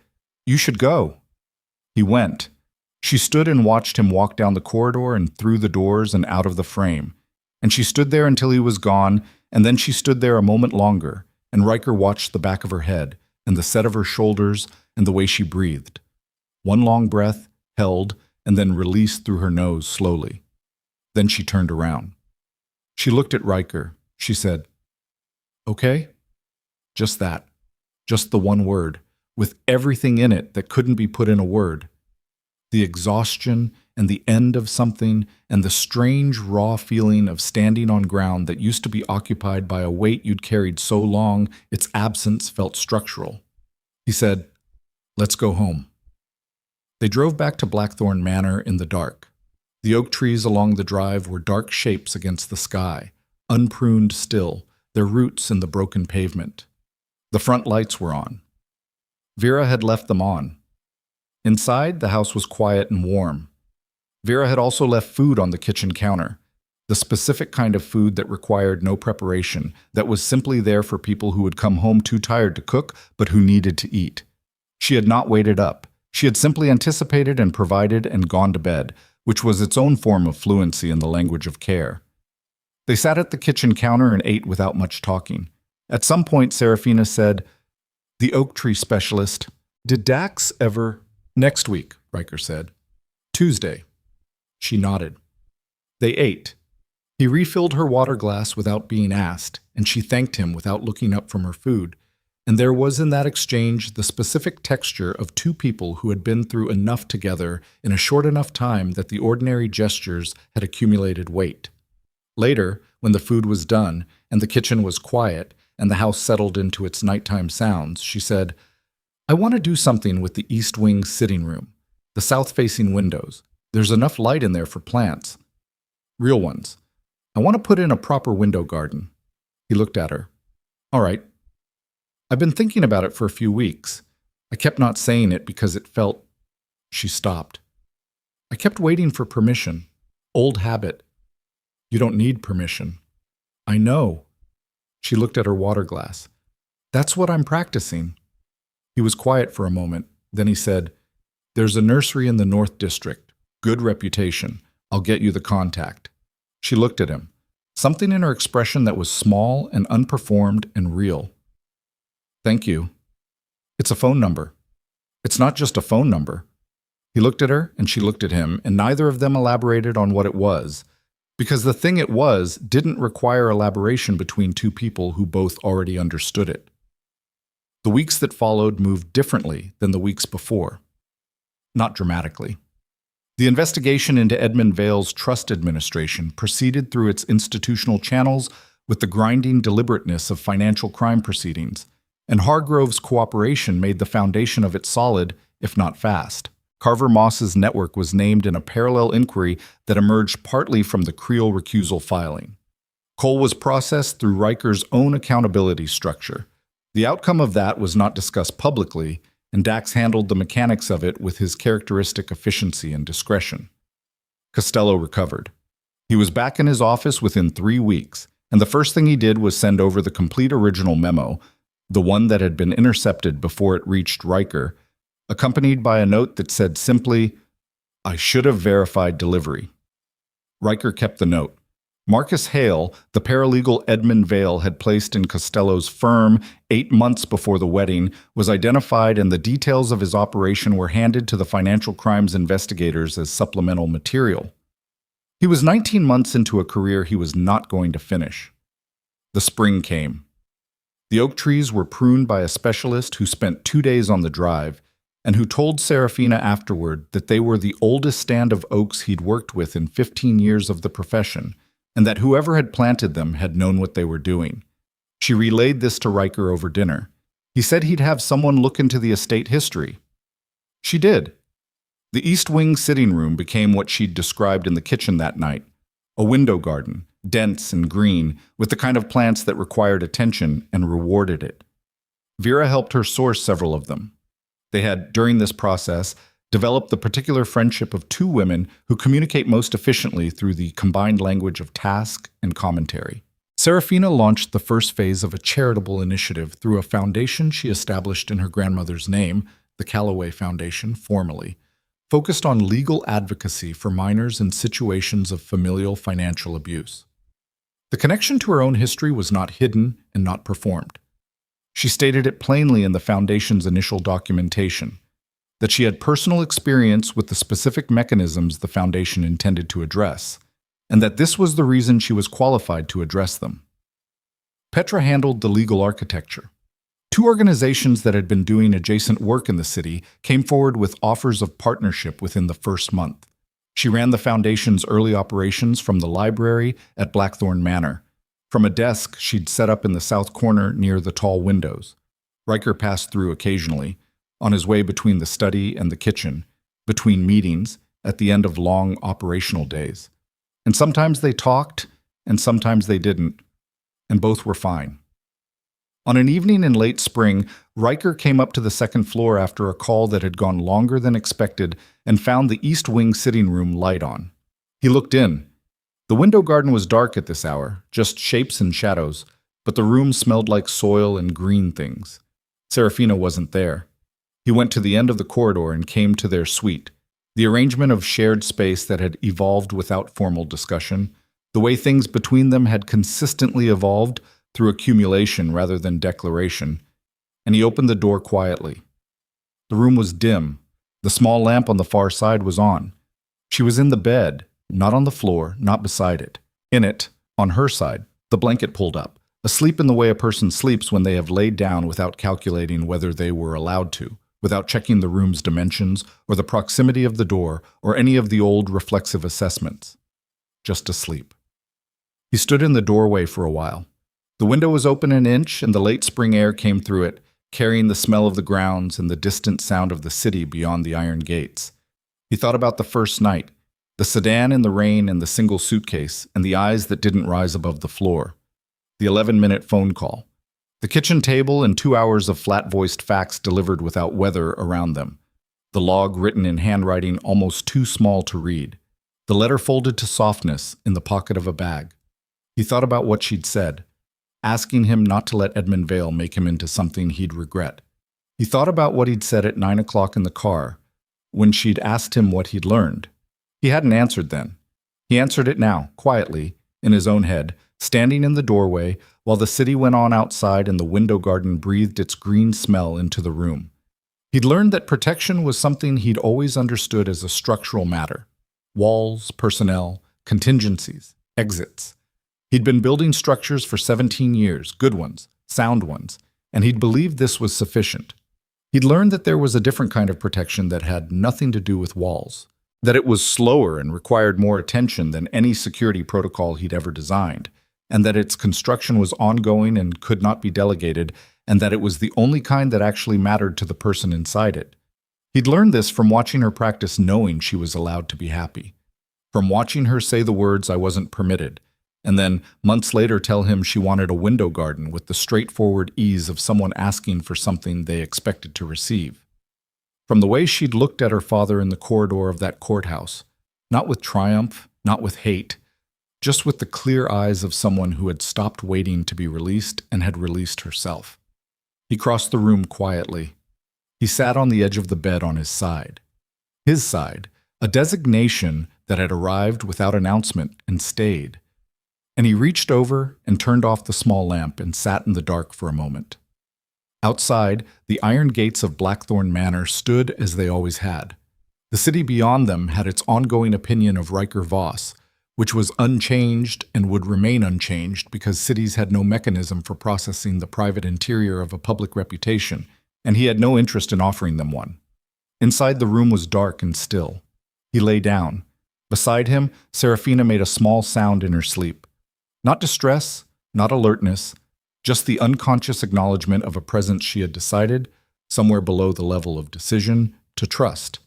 "You should go." He went. She stood and watched him walk down the corridor and through the doors and out of the frame. And she stood there until he was gone, and then she stood there a moment longer, and Ryker watched the back of her head, and the set of her shoulders, and the way she breathed. 1 long breath, held, and then released through her nose slowly. Then she turned around. She looked at Ryker. She said, "Okay?" Just that. Just the one word, with everything in it that couldn't be put in a word. The exhaustion and the end of something and the strange raw feeling of standing on ground that used to be occupied by a weight you'd carried so long its absence felt structural. He said, "Let's go home." They drove back to Blackthorn Manor in the dark. The oak trees along the drive were dark shapes against the sky, unpruned still, their roots in the broken pavement. The front lights were on. Vera had left them on. Inside, the house was quiet and warm. Vera had also left food on the kitchen counter, the specific kind of food that required no preparation, that was simply there for people who would come home too tired to cook but who needed to eat. She had not waited up. She had simply anticipated and provided and gone to bed, which was its own form of fluency in the language of care. They sat at the kitchen counter and ate without much talking. At some point, Serafina said, "The oak tree specialist. Did Dax ever—" "Next week," Ryker said. "Tuesday." She nodded. They ate. He refilled her water glass without being asked, and she thanked him without looking up from her food. And there was in that exchange the specific texture of two people who had been through enough together in a short enough time that the ordinary gestures had accumulated weight. Later, when the food was done and the kitchen was quiet and the house settled into its nighttime sounds, she said, "I want to do something with the East Wing sitting room, the south-facing windows. There's enough light in there for plants. Real ones. I want to put in a proper window garden." He looked at her. "All right. I've been thinking about it for a few weeks. I kept not saying it because it felt—" She stopped. "I kept waiting for permission. Old habit. You don't need permission." "I know." She looked at her water glass. "That's what I'm practicing." He was quiet for a moment. Then he said, "There's a nursery in the North District. Good reputation. I'll get you the contact." She looked at him. Something in her expression that was small and unperformed and real. "Thank you. It's a phone number." "It's not just a phone number." He looked at her and she looked at him, and neither of them elaborated on what it was, because the thing it was didn't require elaboration between two people who both already understood it. The weeks that followed moved differently than the weeks before. Not dramatically. The investigation into Edmund Vale's trust administration proceeded through its institutional channels with the grinding deliberateness of financial crime proceedings, and Hargrove's cooperation made the foundation of it solid, if not fast. Carver Moss's network was named in a parallel inquiry that emerged partly from the Creel recusal filing. Cole was processed through Ryker's own accountability structure. The outcome of that was not discussed publicly, and Dax handled the mechanics of it with his characteristic efficiency and discretion. Costello recovered. He was back in his office within 3 weeks, and the first thing he did was send over the complete original memo, the one that had been intercepted before it reached Ryker, accompanied by a note that said simply, "I should have verified delivery." Ryker kept the note. Marcus Hale, the paralegal Edmund Vale had placed in Costello's firm 8 months before the wedding, was identified, and the details of his operation were handed to the financial crimes investigators as supplemental material. He was 19 months into a career he was not going to finish. The spring came. The oak trees were pruned by a specialist who spent 2 days on the drive, and who told Serafina afterward that they were the oldest stand of oaks he'd worked with in 15 years of the profession, and that whoever had planted them had known what they were doing. She relayed this to Ryker over dinner. He said he'd have someone look into the estate history. She did. The East Wing sitting room became what she'd described in the kitchen that night, a window garden, dense and green, with the kind of plants that required attention and rewarded it. Vera helped her source several of them. They had, during this process, developed the particular friendship of two women who communicate most efficiently through the combined language of task and commentary. Serafina launched the first phase of a charitable initiative through a foundation she established in her grandmother's name, the Callaway Foundation, formally, focused on legal advocacy for minors in situations of familial financial abuse. The connection to her own history was not hidden and not performed. She stated it plainly in the Foundation's initial documentation, that she had personal experience with the specific mechanisms the Foundation intended to address, and that this was the reason she was qualified to address them. Petra handled the legal architecture. Two organizations that had been doing adjacent work in the city came forward with offers of partnership within the first month. She ran the Foundation's early operations from the library at Blackthorn Manor. From a desk she'd set up in the south corner near the tall windows. Ryker passed through occasionally, on his way between the study and the kitchen, between meetings, at the end of long operational days. And sometimes they talked, and sometimes they didn't, and both were fine. On an evening in late spring, Ryker came up to the second floor after a call that had gone longer than expected and found the East Wing sitting room light on. He looked in. The window garden was dark at this hour, just shapes and shadows, but the room smelled like soil and green things. Serafina wasn't there. He went to the end of the corridor and came to their suite. The arrangement of shared space that had evolved without formal discussion, the way things between them had consistently evolved through accumulation rather than declaration, and he opened the door quietly. The room was dim. The small lamp on the far side was on. She was in the bed, not on the floor, not beside it. In it, on her side, the blanket pulled up, asleep in the way a person sleeps when they have laid down without calculating whether they were allowed to, without checking the room's dimensions or the proximity of the door or any of the old reflexive assessments. Just asleep. He stood in the doorway for a while. The window was open an inch, and the late spring air came through it, carrying the smell of the grounds and the distant sound of the city beyond the iron gates. He thought about the first night, the sedan in the rain and the single suitcase, and the eyes that didn't rise above the floor. The 11-minute phone call. The kitchen table and 2 hours of flat-voiced facts delivered without weather around them. The log written in handwriting almost too small to read. The letter folded to softness in the pocket of a bag. He thought about what she'd said, asking him not to let Edmund Vale make him into something he'd regret. He thought about what he'd said at 9 o'clock in the car, when she'd asked him what he'd learned. He hadn't answered then. He answered it now, quietly, in his own head, standing in the doorway, while the city went on outside and the window garden breathed its green smell into the room. He'd learned that protection was something he'd always understood as a structural matter. Walls, personnel, contingencies, exits. He'd been building structures for 17 years, good ones, sound ones, and he'd believed this was sufficient. He'd learned that there was a different kind of protection that had nothing to do with walls, that it was slower and required more attention than any security protocol he'd ever designed, and that its construction was ongoing and could not be delegated, and that it was the only kind that actually mattered to the person inside it. He'd learned this from watching her practice knowing she was allowed to be happy, from watching her say the words "I wasn't permitted," and then months later tell him she wanted a window garden with the straightforward ease of someone asking for something they expected to receive. From the way she'd looked at her father in the corridor of that courthouse, not with triumph, not with hate, just with the clear eyes of someone who had stopped waiting to be released and had released herself. He crossed the room quietly. He sat on the edge of the bed on his side. His side, a designation that had arrived without announcement and stayed. And he reached over and turned off the small lamp and sat in the dark for a moment. Outside, the iron gates of Blackthorn Manor stood as they always had. The city beyond them had its ongoing opinion of Ryker Voss, which was unchanged and would remain unchanged because cities had no mechanism for processing the private interior of a public reputation, and he had no interest in offering them one. Inside, the room was dark and still. He lay down. Beside him, Serafina made a small sound in her sleep. Not distress, not alertness, just the unconscious acknowledgement of a presence she had decided, somewhere below the level of decision, to trust.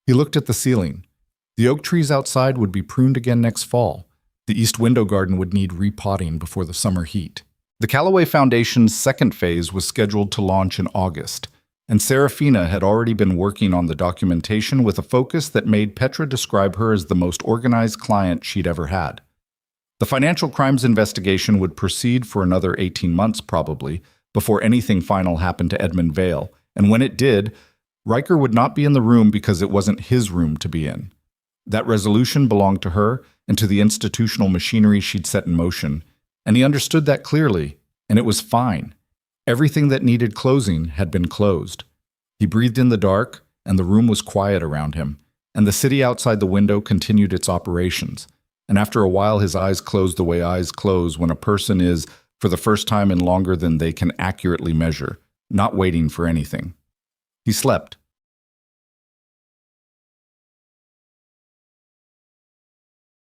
He looked at the ceiling. The oak trees outside would be pruned again next fall. The east window garden would need repotting before the summer heat. The Callaway Foundation's second phase was scheduled to launch in August, and Serafina had already been working on the documentation with a focus that made Petra describe her as the most organized client she'd ever had. The financial crimes investigation would proceed for another 18 months probably, before anything final happened to Edmund Vale, and when it did, Ryker would not be in the room because it wasn't his room to be in. That resolution belonged to her and to the institutional machinery she'd set in motion, and he understood that clearly, and it was fine. Everything that needed closing had been closed. He breathed in the dark, and the room was quiet around him, and the city outside the window continued its operations. And after a while his eyes closed the way eyes close when a person is, for the first time in longer than they can accurately measure, not waiting for anything. He slept.